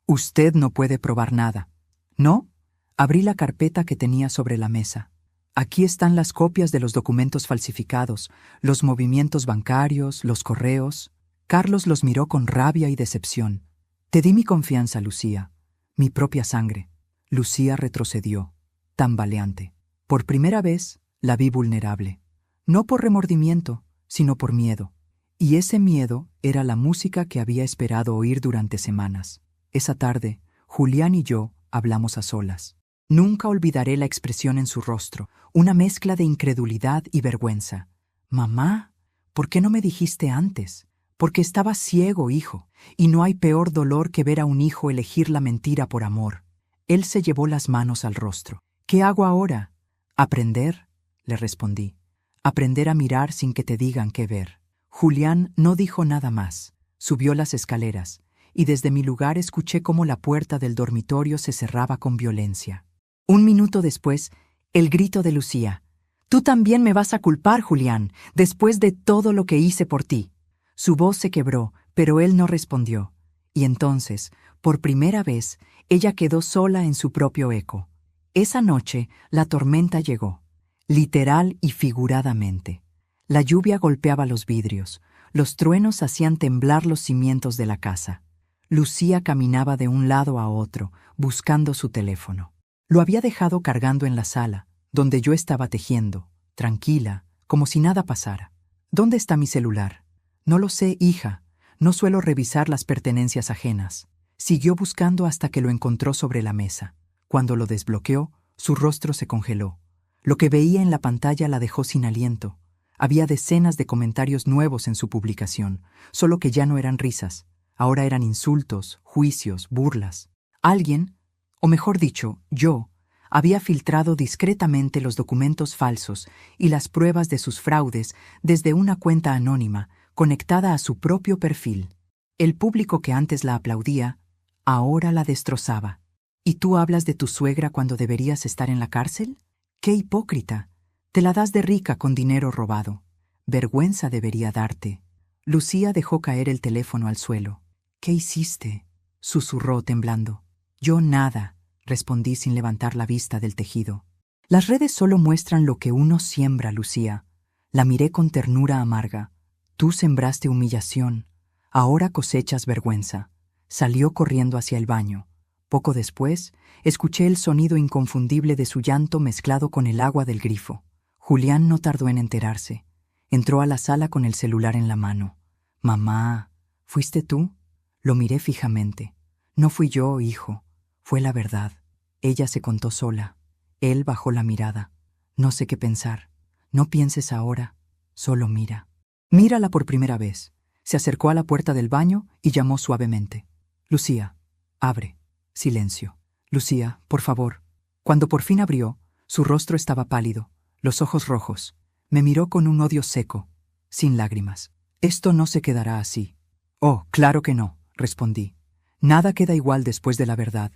Usted no puede probar nada. ¿No? Abrí la carpeta que tenía sobre la mesa. Aquí están las copias de los documentos falsificados, los movimientos bancarios, los correos. Carlos los miró con rabia y decepción. Te di mi confianza, Lucía, mi propia sangre. Lucía retrocedió, tambaleante. Por primera vez la vi vulnerable. No por remordimiento, sino por miedo. Y ese miedo era la música que había esperado oír durante semanas. Esa tarde, Julián y yo hablamos a solas. Nunca olvidaré la expresión en su rostro, una mezcla de incredulidad y vergüenza. Mamá, ¿por qué no me dijiste antes? Porque estaba ciego, hijo, y no hay peor dolor que ver a un hijo elegir la mentira por amor. Él se llevó las manos al rostro. ¿Qué hago ahora? Aprender, le respondí. Aprender a mirar sin que te digan qué ver. Julián no dijo nada más. Subió las escaleras, y desde mi lugar escuché cómo la puerta del dormitorio se cerraba con violencia. Un minuto después, el grito de Lucía. «Tú también me vas a culpar, Julián, después de todo lo que hice por ti». Su voz se quebró, pero él no respondió. Y entonces, por primera vez, ella quedó sola en su propio eco. Esa noche, la tormenta llegó, literal y figuradamente. La lluvia golpeaba los vidrios, los truenos hacían temblar los cimientos de la casa. Lucía caminaba de un lado a otro, buscando su teléfono. Lo había dejado cargando en la sala, donde yo estaba tejiendo, tranquila, como si nada pasara. ¿Dónde está mi celular? No lo sé, hija. No suelo revisar las pertenencias ajenas. Siguió buscando hasta que lo encontró sobre la mesa. Cuando lo desbloqueó, su rostro se congeló. Lo que veía en la pantalla la dejó sin aliento. Había decenas de comentarios nuevos en su publicación, solo que ya no eran risas. Ahora eran insultos, juicios, burlas. Alguien, o mejor dicho, yo, había filtrado discretamente los documentos falsos y las pruebas de sus fraudes desde una cuenta anónima conectada a su propio perfil. El público que antes la aplaudía, ahora la destrozaba. ¿Y tú hablas de tu suegra cuando deberías estar en la cárcel? ¡Qué hipócrita! Te la das de rica con dinero robado. Vergüenza debería darte. Lucía dejó caer el teléfono al suelo. ¿Qué hiciste?, susurró temblando. Yo nada, respondí sin levantar la vista del tejido. Las redes solo muestran lo que uno siembra, Lucía. La miré con ternura amarga. Tú sembraste humillación. Ahora cosechas vergüenza. Salió corriendo hacia el baño. Poco después, escuché el sonido inconfundible de su llanto mezclado con el agua del grifo. Julián no tardó en enterarse. Entró a la sala con el celular en la mano. «Mamá, ¿fuiste tú?» Lo miré fijamente. «No fui yo, hijo. Fue la verdad». Ella se contó sola. Él bajó la mirada. «No sé qué pensar. No pienses ahora. Solo mira». «Mírala por primera vez». Se acercó a la puerta del baño y llamó suavemente. «Lucía, abre». Silencio. «Lucía, por favor». Cuando por fin abrió, su rostro estaba pálido, los ojos rojos. Me miró con un odio seco, sin lágrimas. «Esto no se quedará así». «Oh, claro que no», respondí. «Nada queda igual después de la verdad».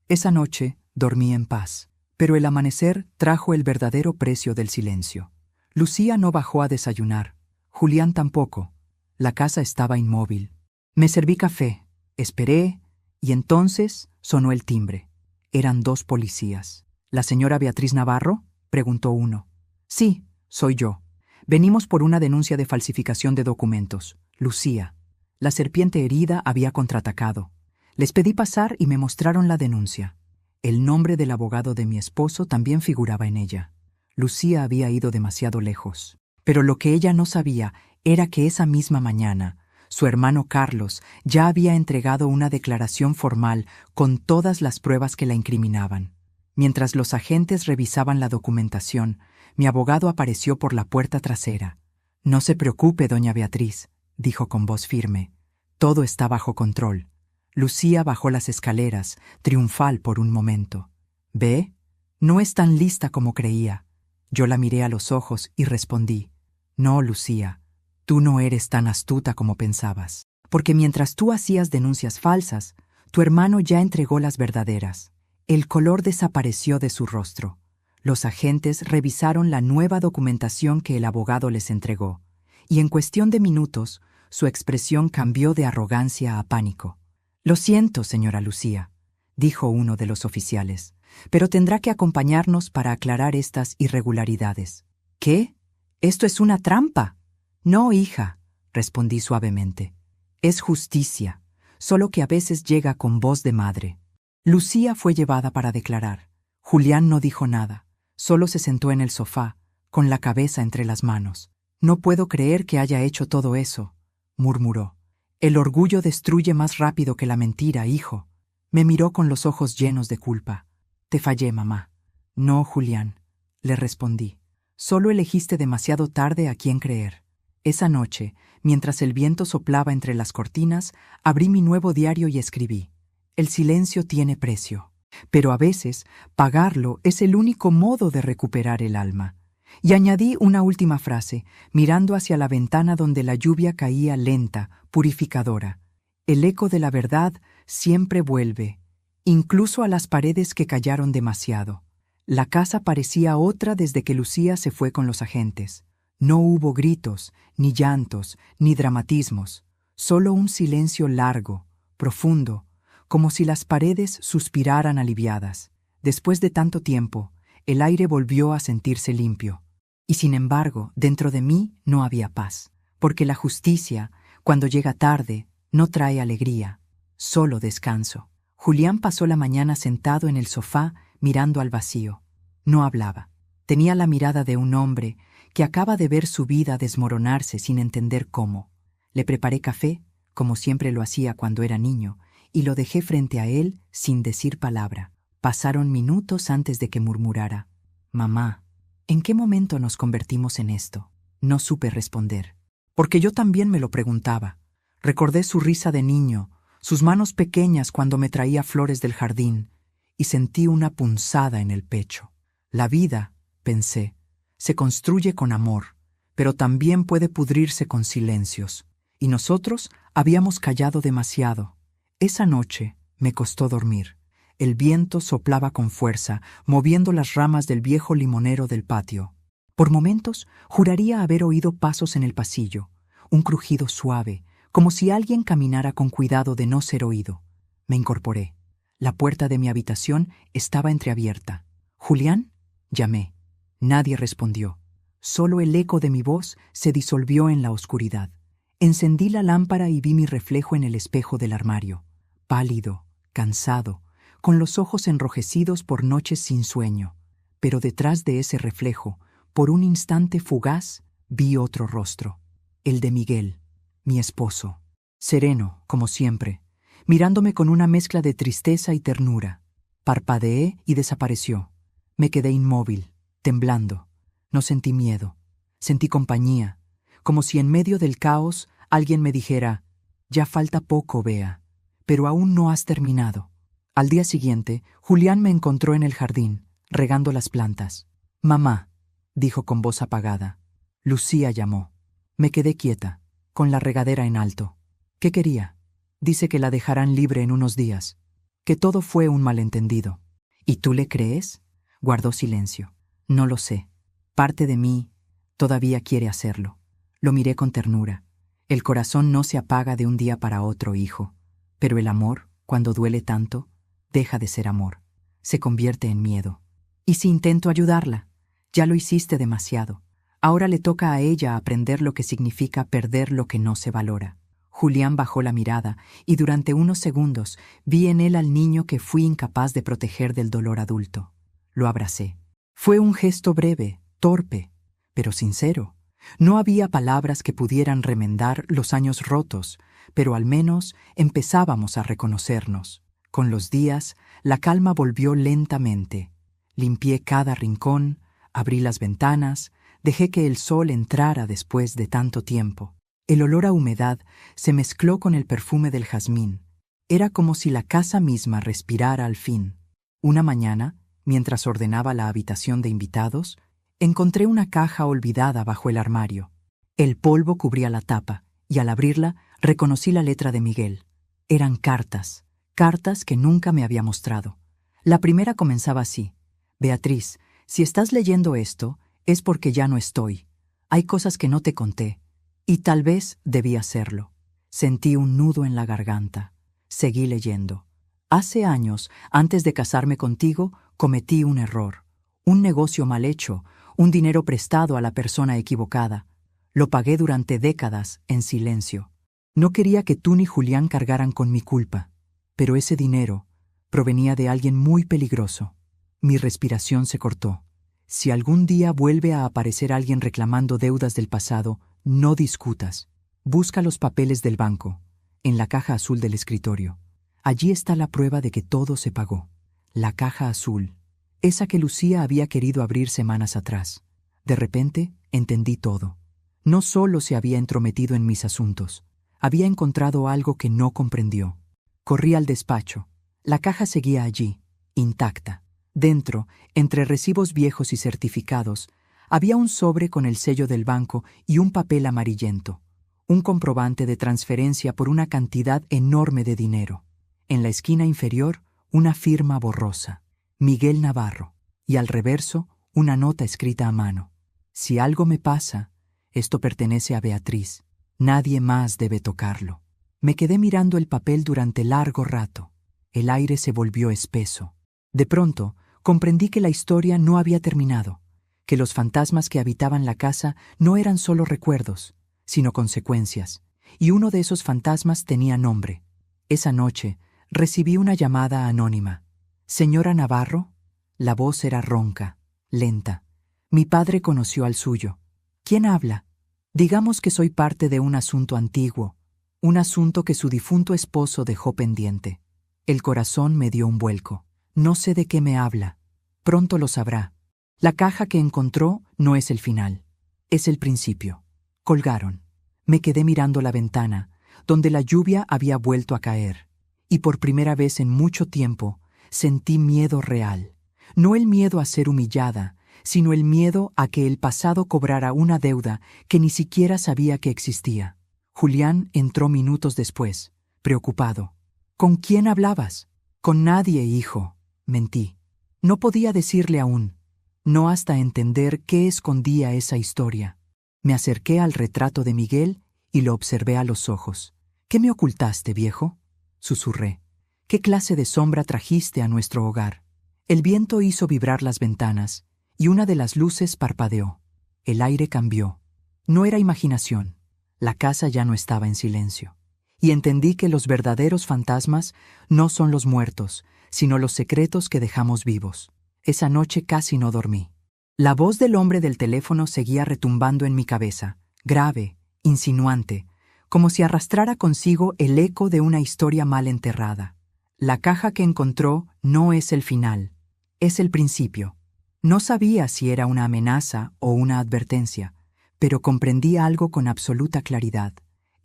Esa noche dormí en paz, pero el amanecer trajo el verdadero precio del silencio. Lucía no bajó a desayunar. Julián tampoco. La casa estaba inmóvil. Me serví café, esperé, y entonces sonó el timbre. Eran 2 policías. «¿La señora Beatriz Navarro?», preguntó uno. «Sí, soy yo. Venimos por una denuncia de falsificación de documentos. Lucía». La serpiente herida había contraatacado. Les pedí pasar y me mostraron la denuncia. El nombre del abogado de mi esposo también figuraba en ella. Lucía había ido demasiado lejos. Pero lo que ella no sabía era que esa misma mañana, su hermano Carlos ya había entregado una declaración formal con todas las pruebas que la incriminaban. Mientras los agentes revisaban la documentación, mi abogado apareció por la puerta trasera. «No se preocupe, doña Beatriz», dijo con voz firme. «Todo está bajo control». Lucía bajó las escaleras, triunfal por un momento. «¿Ve? No es tan lista como creía». Yo la miré a los ojos y respondí. «No, Lucía, tú no eres tan astuta como pensabas. Porque mientras tú hacías denuncias falsas, tu hermano ya entregó las verdaderas». El color desapareció de su rostro. Los agentes revisaron la nueva documentación que el abogado les entregó, y en cuestión de minutos, su expresión cambió de arrogancia a pánico. «Lo siento, señora Lucía», dijo uno de los oficiales, «pero tendrá que acompañarnos para aclarar estas irregularidades». «¿Qué? ¿Esto es una trampa?» «No, hija», respondí suavemente. «Es justicia, solo que a veces llega con voz de madre». Lucía fue llevada para declarar. Julián no dijo nada, solo se sentó en el sofá, con la cabeza entre las manos. «No puedo creer que haya hecho todo eso», murmuró. «El orgullo destruye más rápido que la mentira, hijo». Me miró con los ojos llenos de culpa. «Te fallé, mamá». «No, Julián», le respondí. «Solo elegiste demasiado tarde a quién creer». Esa noche, mientras el viento soplaba entre las cortinas, abrí mi nuevo diario y escribí: «El silencio tiene precio, pero a veces pagarlo es el único modo de recuperar el alma». Y añadí una última frase, mirando hacia la ventana donde la lluvia caía lenta, purificadora. «El eco de la verdad siempre vuelve, incluso a las paredes que callaron demasiado». La casa parecía otra desde que Lucía se fue con los agentes. No hubo gritos, ni llantos, ni dramatismos, solo un silencio largo, profundo, como si las paredes suspiraran aliviadas. Después de tanto tiempo, el aire volvió a sentirse limpio. Y sin embargo, dentro de mí no había paz, porque la justicia, cuando llega tarde, no trae alegría, solo descanso. Julián pasó la mañana sentado en el sofá mirando al vacío. No hablaba. Tenía la mirada de un hombre que acaba de ver su vida desmoronarse sin entender cómo. Le preparé café, como siempre lo hacía cuando era niño, y lo dejé frente a él sin decir palabra. Pasaron minutos antes de que murmurara: «Mamá, ¿en qué momento nos convertimos en esto?». No supe responder, porque yo también me lo preguntaba. Recordé su risa de niño, sus manos pequeñas cuando me traía flores del jardín, y sentí una punzada en el pecho. La vida, pensé, se construye con amor, pero también puede pudrirse con silencios, y nosotros habíamos callado demasiado. Esa noche me costó dormir. El viento soplaba con fuerza, moviendo las ramas del viejo limonero del patio. Por momentos juraría haber oído pasos en el pasillo, un crujido suave, como si alguien caminara con cuidado de no ser oído. Me incorporé. La puerta de mi habitación estaba entreabierta. «¿Julián?», llamé. Nadie respondió. Solo el eco de mi voz se disolvió en la oscuridad. Encendí la lámpara y vi mi reflejo en el espejo del armario. Pálido, cansado, con los ojos enrojecidos por noches sin sueño. Pero detrás de ese reflejo, por un instante fugaz, vi otro rostro. El de Miguel, mi esposo. Sereno, como siempre, mirándome con una mezcla de tristeza y ternura. Parpadeé y desapareció. Me quedé inmóvil, temblando. No sentí miedo. Sentí compañía, como si en medio del caos alguien me dijera: «Ya falta poco, Bea, pero aún no has terminado». Al día siguiente, Julián me encontró en el jardín, regando las plantas. «Mamá», dijo con voz apagada. Lucía llamó. Me quedé quieta, con la regadera en alto. ¿Qué quería? Dice que la dejarán libre en unos días, que todo fue un malentendido. ¿Y tú le crees? Guardó silencio. No lo sé. Parte de mí todavía quiere hacerlo. Lo miré con ternura. El corazón no se apaga de un día para otro, hijo. Pero el amor, cuando duele tanto, deja de ser amor. Se convierte en miedo. ¿Y si intento ayudarla? Ya lo hiciste demasiado. Ahora le toca a ella aprender lo que significa perder lo que no se valora. Julián bajó la mirada y durante unos segundos vi en él al niño que fui incapaz de proteger del dolor adulto. Lo abracé. Fue un gesto breve, torpe, pero sincero. No había palabras que pudieran remendar los años rotos, pero al menos empezábamos a reconocernos. Con los días, la calma volvió lentamente. Limpié cada rincón, abrí las ventanas, dejé que el sol entrara después de tanto tiempo. El olor a humedad se mezcló con el perfume del jazmín. Era como si la casa misma respirara al fin. Una mañana, mientras ordenaba la habitación de invitados, encontré una caja olvidada bajo el armario. El polvo cubría la tapa, y al abrirla reconocí la letra de Miguel. Eran cartas, cartas que nunca me había mostrado. La primera comenzaba así: «Beatriz, si estás leyendo esto, es porque ya no estoy. Hay cosas que no te conté. Y tal vez debí hacerlo. Sentí un nudo en la garganta. Seguí leyendo. Hace años, antes de casarme contigo, cometí un error. Un negocio mal hecho, un dinero prestado a la persona equivocada. Lo pagué durante décadas, en silencio. No quería que tú ni Julián cargaran con mi culpa. Pero ese dinero provenía de alguien muy peligroso. Mi respiración se cortó. Si algún día vuelve a aparecer alguien reclamando deudas del pasado, no discutas. Busca los papeles del banco, en la caja azul del escritorio. Allí está la prueba de que todo se pagó. La caja azul, esa que Lucía había querido abrir semanas atrás. De repente, entendí todo. No solo se había entrometido en mis asuntos, había encontrado algo que no comprendió. Corrí al despacho. La caja seguía allí, intacta. Dentro, entre recibos viejos y certificados, había un sobre con el sello del banco y un papel amarillento, un comprobante de transferencia por una cantidad enorme de dinero. En la esquina inferior, una firma borrosa, Miguel Navarro, y al reverso, una nota escrita a mano. Si algo me pasa, esto pertenece a Beatriz. Nadie más debe tocarlo. Me quedé mirando el papel durante largo rato. El aire se volvió espeso. De pronto, comprendí que la historia no había terminado, que los fantasmas que habitaban la casa no eran solo recuerdos, sino consecuencias, y uno de esos fantasmas tenía nombre. Esa noche, recibí una llamada anónima. «¿Señora Navarro?» La voz era ronca, lenta. Mi padre conoció al suyo. «¿Quién habla?» Digamos que soy parte de un asunto antiguo, un asunto que su difunto esposo dejó pendiente. El corazón me dio un vuelco. No sé de qué me habla. Pronto lo sabrá. La caja que encontró no es el final, es el principio. Colgaron. Me quedé mirando la ventana, donde la lluvia había vuelto a caer, y por primera vez en mucho tiempo sentí miedo real. No el miedo a ser humillada, sino el miedo a que el pasado cobrara una deuda que ni siquiera sabía que existía. Julián entró minutos después, preocupado. «¿Con quién hablabas?» «Con nadie, hijo», mentí. No podía decirle aún, no hasta entender qué escondía esa historia. Me acerqué al retrato de Miguel y lo observé a los ojos. «¿Qué me ocultaste, viejo?», susurré. «¿Qué clase de sombra trajiste a nuestro hogar?» El viento hizo vibrar las ventanas, y una de las luces parpadeó. El aire cambió. No era imaginación. La casa ya no estaba en silencio. Y entendí que los verdaderos fantasmas no son los muertos, sino los secretos que dejamos vivos. Esa noche casi no dormí. La voz del hombre del teléfono seguía retumbando en mi cabeza, grave, insinuante, como si arrastrara consigo el eco de una historia mal enterrada. La caja que encontró no es el final, es el principio. No sabía si era una amenaza o una advertencia, pero comprendí algo con absoluta claridad.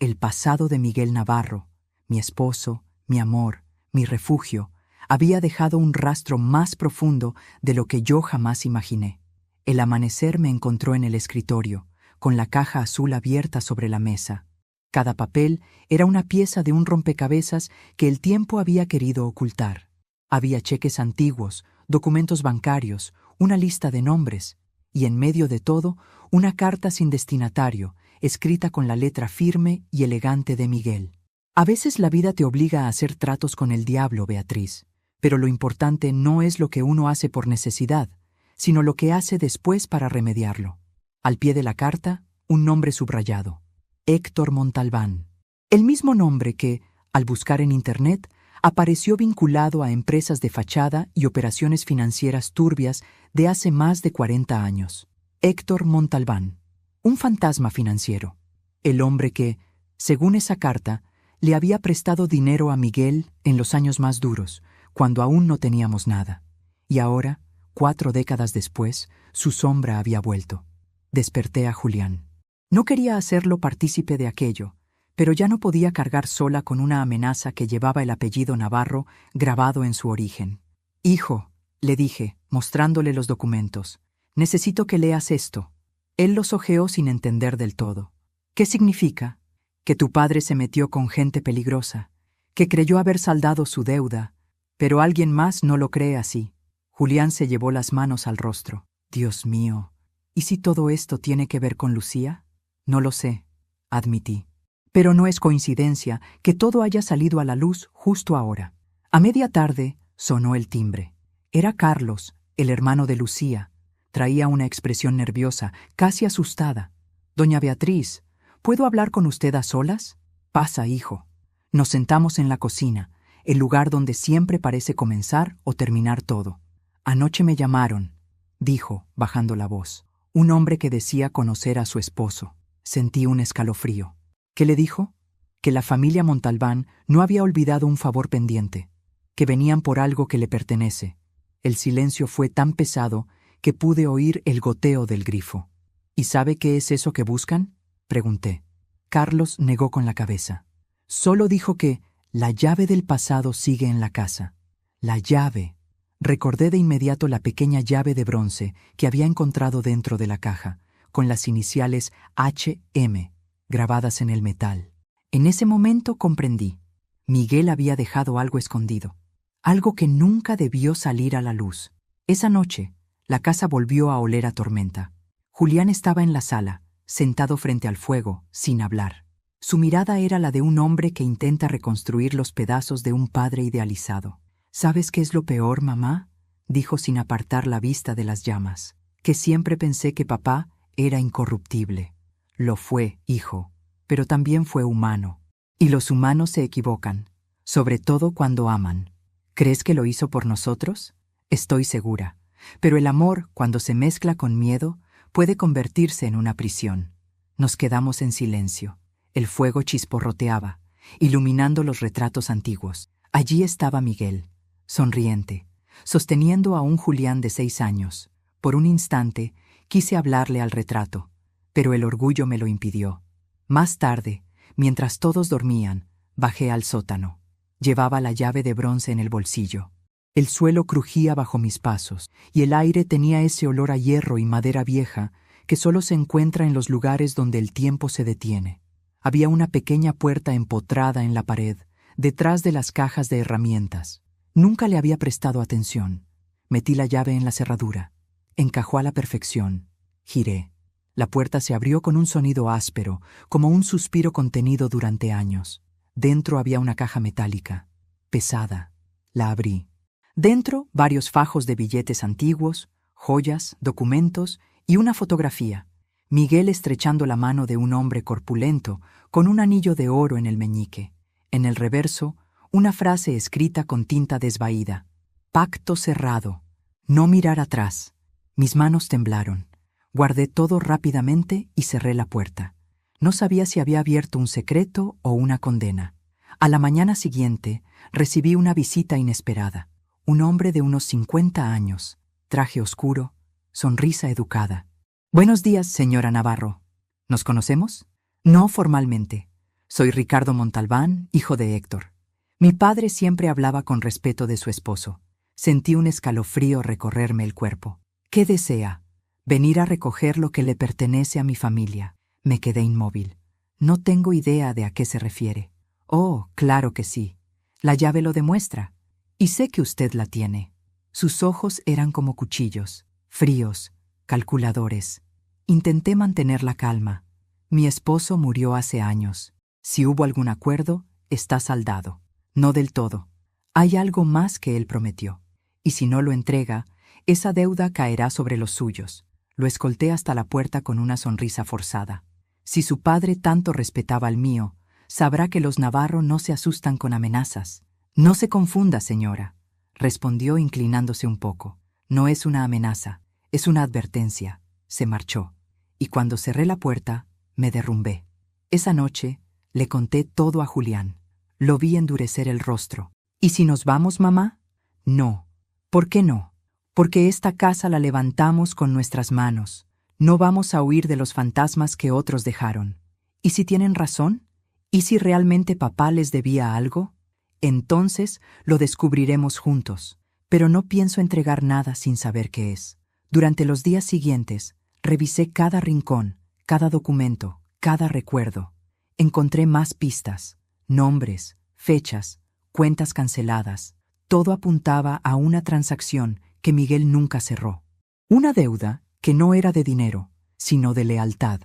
El pasado de Miguel Navarro, mi esposo, mi amor, mi refugio, había dejado un rastro más profundo de lo que yo jamás imaginé. El amanecer me encontró en el escritorio, con la caja azul abierta sobre la mesa. Cada papel era una pieza de un rompecabezas que el tiempo había querido ocultar. Había cheques antiguos, documentos bancarios, una lista de nombres, y en medio de todo, una carta sin destinatario, escrita con la letra firme y elegante de Miguel. A veces la vida te obliga a hacer tratos con el diablo, Beatriz, pero lo importante no es lo que uno hace por necesidad, sino lo que hace después para remediarlo. Al pie de la carta, un nombre subrayado: Héctor Montalbán. El mismo nombre que, al buscar en Internet, apareció vinculado a empresas de fachada y operaciones financieras turbias de hace más de 40 años. Héctor Montalbán, un fantasma financiero. El hombre que, según esa carta, le había prestado dinero a Miguel en los años más duros, cuando aún no teníamos nada. Y ahora, 4 décadas después, su sombra había vuelto. Desperté a Julián. No quería hacerlo partícipe de aquello, pero ya no podía cargar sola con una amenaza que llevaba el apellido Navarro grabado en su origen. «Hijo», le dije, mostrándole los documentos, «necesito que leas esto». Él los hojeó sin entender del todo. «¿Qué significa?» «Que tu padre se metió con gente peligrosa, que creyó haber saldado su deuda, pero alguien más no lo cree así». Julián se llevó las manos al rostro. «Dios mío, ¿y si todo esto tiene que ver con Lucía?» «No lo sé. admití. Pero no es coincidencia que todo haya salido a la luz justo ahora. A media tarde sonó el timbre. Era Carlos, el hermano de Lucía. Traía una expresión nerviosa, casi asustada. «Doña Beatriz, ¿puedo hablar con usted a solas?» «Pasa, hijo». Nos sentamos en la cocina, el lugar donde siempre parece comenzar o terminar todo. «Anoche me llamaron», dijo, bajando la voz. Un hombre que decía conocer a su esposo. Sentí un escalofrío. ¿Qué le dijo? Que la familia Montalbán no había olvidado un favor pendiente, que venían por algo que le pertenece. El silencio fue tan pesado que pude oír el goteo del grifo. ¿Y sabe qué es eso que buscan?, pregunté. Carlos negó con la cabeza. Solo dijo que la llave del pasado sigue en la casa. La llave. Recordé de inmediato la pequeña llave de bronce que había encontrado dentro de la caja, con las iniciales HM grabadas en el metal. En ese momento comprendí. Miguel había dejado algo escondido, algo que nunca debió salir a la luz. Esa noche, la casa volvió a oler a tormenta. Julián estaba en la sala, sentado frente al fuego, sin hablar. Su mirada era la de un hombre que intenta reconstruir los pedazos de un padre idealizado. «¿Sabes qué es lo peor, mamá?», dijo sin apartar la vista de las llamas. «Que siempre pensé que papá era incorruptible». «Lo fue, hijo, pero también fue humano. Y los humanos se equivocan, sobre todo cuando aman. ¿Crees que lo hizo por nosotros? Estoy segura. Pero el amor, cuando se mezcla con miedo, puede convertirse en una prisión». Nos quedamos en silencio. El fuego chisporroteaba, iluminando los retratos antiguos. Allí estaba Miguel, sonriente, sosteniendo a un Julián de 6 años. Por un instante quise hablarle al retrato, pero el orgullo me lo impidió. Más tarde, mientras todos dormían, bajé al sótano. Llevaba la llave de bronce en el bolsillo. El suelo crujía bajo mis pasos, y el aire tenía ese olor a hierro y madera vieja que solo se encuentra en los lugares donde el tiempo se detiene. Había una pequeña puerta empotrada en la pared, detrás de las cajas de herramientas. Nunca le había prestado atención. Metí la llave en la cerradura. Encajó a la perfección. Giré. La puerta se abrió con un sonido áspero, como un suspiro contenido durante años. Dentro había una caja metálica, pesada. La abrí. Dentro, varios fajos de billetes antiguos, joyas, documentos y una fotografía. Miguel estrechando la mano de un hombre corpulento, con un anillo de oro en el meñique. En el reverso, una frase escrita con tinta desvaída. «Pacto cerrado. No mirar atrás». Mis manos temblaron. Guardé todo rápidamente y cerré la puerta. No sabía si había abierto un secreto o una condena. A la mañana siguiente, recibí una visita inesperada. Un hombre de unos 50 años, traje oscuro, sonrisa educada. «Buenos días, señora Navarro. ¿Nos conocemos?» «No formalmente. Soy Ricardo Montalbán, hijo de Héctor». Mi padre siempre hablaba con respeto de su esposo. Sentí un escalofrío recorrerme el cuerpo. «¿Qué desea?» «Venir a recoger lo que le pertenece a mi familia». Me quedé inmóvil. No tengo idea de a qué se refiere. «Oh, claro que sí. La llave lo demuestra. Y sé que usted la tiene». Sus ojos eran como cuchillos, fríos, calculadores. Intenté mantener la calma. Mi esposo murió hace años. Si hubo algún acuerdo, está saldado. No del todo. Hay algo más que él prometió. Y si no lo entrega, esa deuda caerá sobre los suyos. Lo escolté hasta la puerta con una sonrisa forzada. Si su padre tanto respetaba al mío, sabrá que los Navarro no se asustan con amenazas. «No se confunda, señora», respondió inclinándose un poco. «No es una amenaza, es una advertencia». Se marchó, y cuando cerré la puerta, me derrumbé. Esa noche le conté todo a Julián. Lo vi endurecer el rostro. «¿Y si nos vamos, mamá?» «No». «¿Por qué no?» «Porque esta casa la levantamos con nuestras manos. No vamos a huir de los fantasmas que otros dejaron». «¿Y si tienen razón? ¿Y si realmente papá les debía algo? Entonces lo descubriremos juntos. Pero no pienso entregar nada sin saber qué es». Durante los días siguientes, revisé cada rincón, cada documento, cada recuerdo. Encontré más pistas, nombres, fechas, cuentas canceladas. Todo apuntaba a una transacción que Miguel nunca cerró. Una deuda que no era de dinero, sino de lealtad.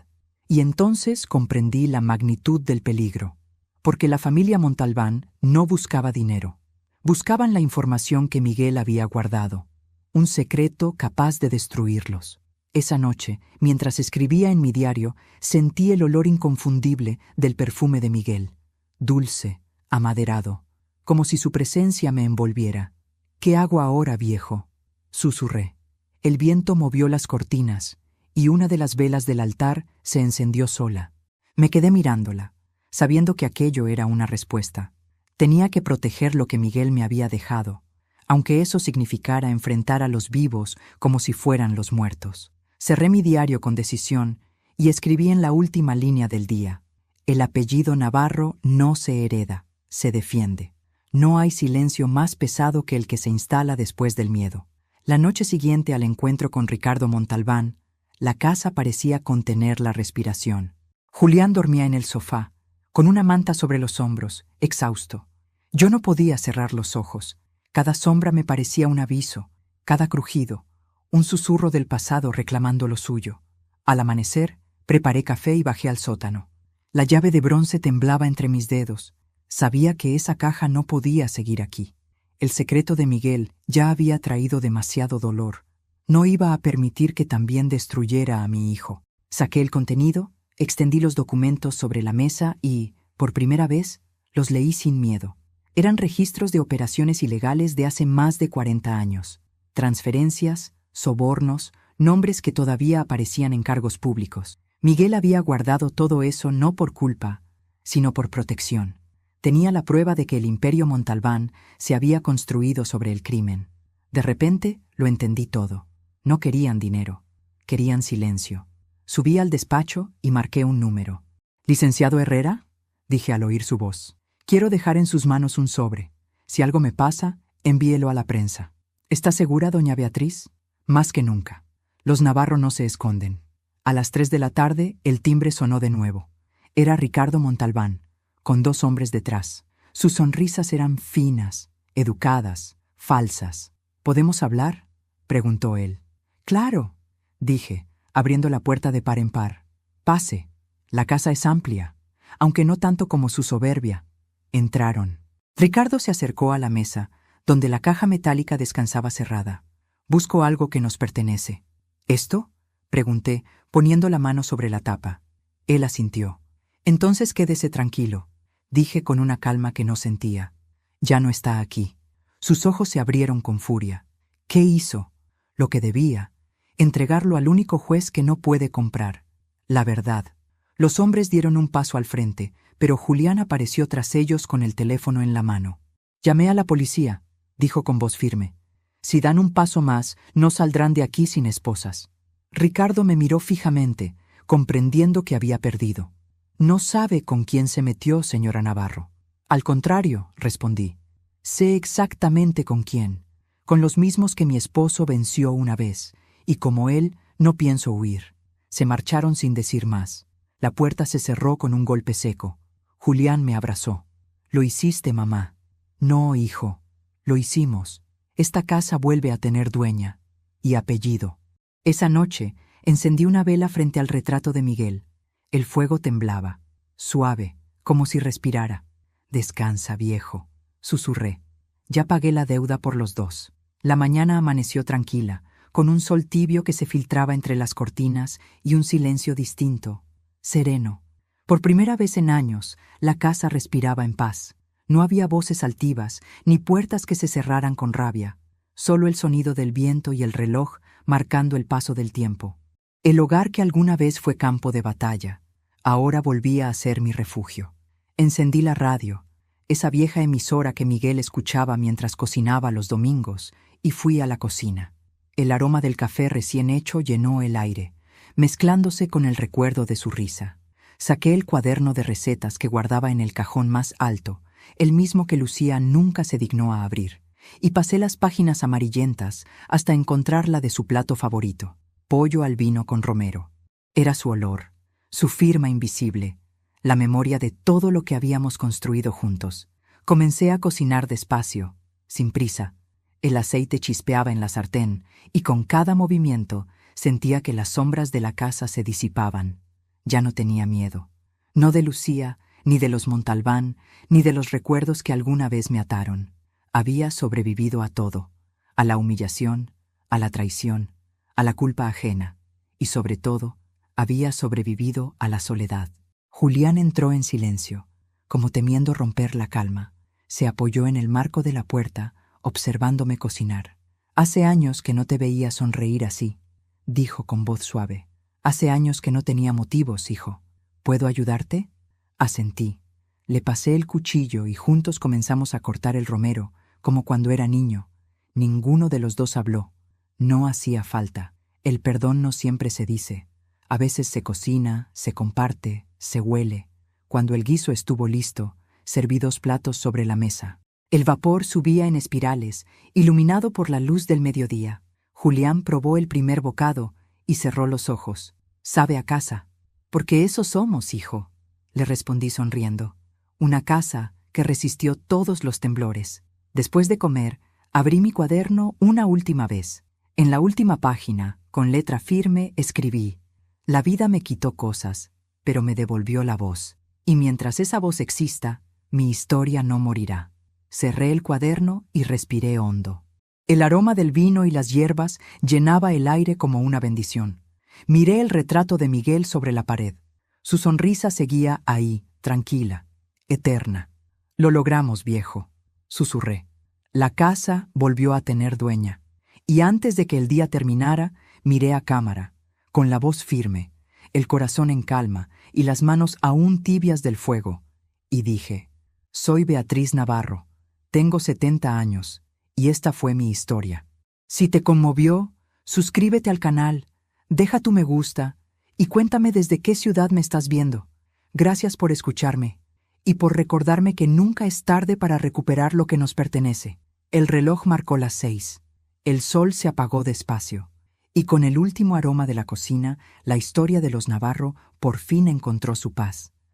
Y entonces comprendí la magnitud del peligro, porque la familia Montalbán no buscaba dinero. Buscaban la información que Miguel había guardado, un secreto capaz de destruirlos. Esa noche, mientras escribía en mi diario, sentí el olor inconfundible del perfume de Miguel, dulce, amaderado, como si su presencia me envolviera. «¿Qué hago ahora, viejo?», susurré. El viento movió las cortinas, y una de las velas del altar se encendió sola. Me quedé mirándola, sabiendo que aquello era una respuesta. Tenía que proteger lo que Miguel me había dejado, aunque eso significara enfrentar a los vivos como si fueran los muertos. Cerré mi diario con decisión y escribí en la última línea del día: «El apellido Navarro no se hereda, se defiende. No hay silencio más pesado que el que se instala después del miedo». La noche siguiente al encuentro con Ricardo Montalbán, la casa parecía contener la respiración. Julián dormía en el sofá, con una manta sobre los hombros, exhausto. Yo no podía cerrar los ojos. Cada sombra me parecía un aviso, cada crujido, un susurro del pasado reclamando lo suyo. Al amanecer, preparé café y bajé al sótano. La llave de bronce temblaba entre mis dedos. Sabía que esa caja no podía seguir aquí. El secreto de Miguel ya había traído demasiado dolor. No iba a permitir que también destruyera a mi hijo. Saqué el contenido, extendí los documentos sobre la mesa y, por primera vez, los leí sin miedo. Eran registros de operaciones ilegales de hace más de 40 años. Transferencias, sobornos, nombres que todavía aparecían en cargos públicos. Miguel había guardado todo eso no por culpa, sino por protección. Tenía la prueba de que el imperio Montalbán se había construido sobre el crimen. De repente lo entendí todo. No querían dinero, querían silencio. Subí al despacho y marqué un número. «Licenciado Herrera», dije al oír su voz, «quiero dejar en sus manos un sobre. Si algo me pasa, envíelo a la prensa». «¿Está segura, doña Beatriz?». «Más que nunca. Los Navarro no se esconden». A las 3 de la tarde el timbre sonó de nuevo. Era Ricardo Montalbán, con 2 hombres detrás. Sus sonrisas eran finas, educadas, falsas. «¿Podemos hablar?», preguntó él. «Claro», dije, abriendo la puerta de par en par. «Pase. La casa es amplia, aunque no tanto como su soberbia». Entraron. Ricardo se acercó a la mesa, donde la caja metálica descansaba cerrada. «Busco algo que nos pertenece». «¿Esto?», pregunté, poniendo la mano sobre la tapa. Él asintió. «Entonces quédese tranquilo», dije con una calma que no sentía. «Ya no está aquí». Sus ojos se abrieron con furia. ¿Qué hizo? Lo que debía. Entregarlo al único juez que no puede comprar. La verdad. Los hombres dieron un paso al frente, pero Julián apareció tras ellos con el teléfono en la mano. «Llamé a la policía», dijo con voz firme. «Si dan un paso más, no saldrán de aquí sin esposas». Ricardo me miró fijamente, comprendiendo que había perdido. «No sabe con quién se metió, señora Navarro». «Al contrario», respondí. «Sé exactamente con quién. Con los mismos que mi esposo venció una vez, y como él, no pienso huir». Se marcharon sin decir más. La puerta se cerró con un golpe seco. Julián me abrazó. «Lo hiciste, mamá». «No, hijo. Lo hicimos. Esta casa vuelve a tener dueña y apellido». Esa noche encendí una vela frente al retrato de Miguel. El fuego temblaba, suave, como si respirara. «Descansa, viejo», susurré. Ya pagué la deuda por los 2. La mañana amaneció tranquila, con un sol tibio que se filtraba entre las cortinas y un silencio distinto, sereno. Por primera vez en años, la casa respiraba en paz. No había voces altivas, ni puertas que se cerraran con rabia. Solo el sonido del viento y el reloj marcando el paso del tiempo. El hogar que alguna vez fue campo de batalla, ahora volvía a ser mi refugio. Encendí la radio, esa vieja emisora que Miguel escuchaba mientras cocinaba los domingos, y fui a la cocina. El aroma del café recién hecho llenó el aire, mezclándose con el recuerdo de su risa. Saqué el cuaderno de recetas que guardaba en el cajón más alto, el mismo que Lucía nunca se dignó a abrir, y pasé las páginas amarillentas hasta encontrar la de su plato favorito, pollo al vino con romero. Era su olor, su firma invisible, la memoria de todo lo que habíamos construido juntos. Comencé a cocinar despacio, sin prisa. El aceite chispeaba en la sartén, y con cada movimiento sentía que las sombras de la casa se disipaban. Ya no tenía miedo. No de Lucía, ni de los Montalbán, ni de los recuerdos que alguna vez me ataron. Había sobrevivido a todo, a la humillación, a la traición, a la culpa ajena, y sobre todo, había sobrevivido a la soledad. Julián entró en silencio, como temiendo romper la calma. Se apoyó en el marco de la puerta, observándome cocinar. «Hace años que no te veía sonreír así», dijo con voz suave. «Hace años que no tenía motivos, hijo. ¿Puedo ayudarte?» Asentí. Le pasé el cuchillo y juntos comenzamos a cortar el romero, como cuando era niño. Ninguno de los dos habló. No hacía falta. El perdón no siempre se dice. A veces se cocina, se comparte, se huele. Cuando el guiso estuvo listo, serví 2 platos sobre la mesa. El vapor subía en espirales, iluminado por la luz del mediodía. Julián probó el primer bocado y cerró los ojos. «Sabe a casa». «Porque eso somos, hijo», le respondí sonriendo. «Una casa que resistió todos los temblores». Después de comer, abrí mi cuaderno una última vez. En la última página, con letra firme, escribí: «La vida me quitó cosas, pero me devolvió la voz. Y mientras esa voz exista, mi historia no morirá». Cerré el cuaderno y respiré hondo. El aroma del vino y las hierbas llenaba el aire como una bendición. Miré el retrato de Miguel sobre la pared. Su sonrisa seguía ahí, tranquila, eterna. «Lo logramos, viejo», susurré. La casa volvió a tener dueña. Y antes de que el día terminara, miré a cámara, con la voz firme, el corazón en calma y las manos aún tibias del fuego, y dije: «Soy Beatriz Navarro. Tengo 70 años, y esta fue mi historia». Si te conmovió, suscríbete al canal, deja tu me gusta, y cuéntame desde qué ciudad me estás viendo. Gracias por escucharme, y por recordarme que nunca es tarde para recuperar lo que nos pertenece. El reloj marcó las 6. El sol se apagó despacio, y con el último aroma de la cocina, la historia de los Navarro por fin encontró su paz.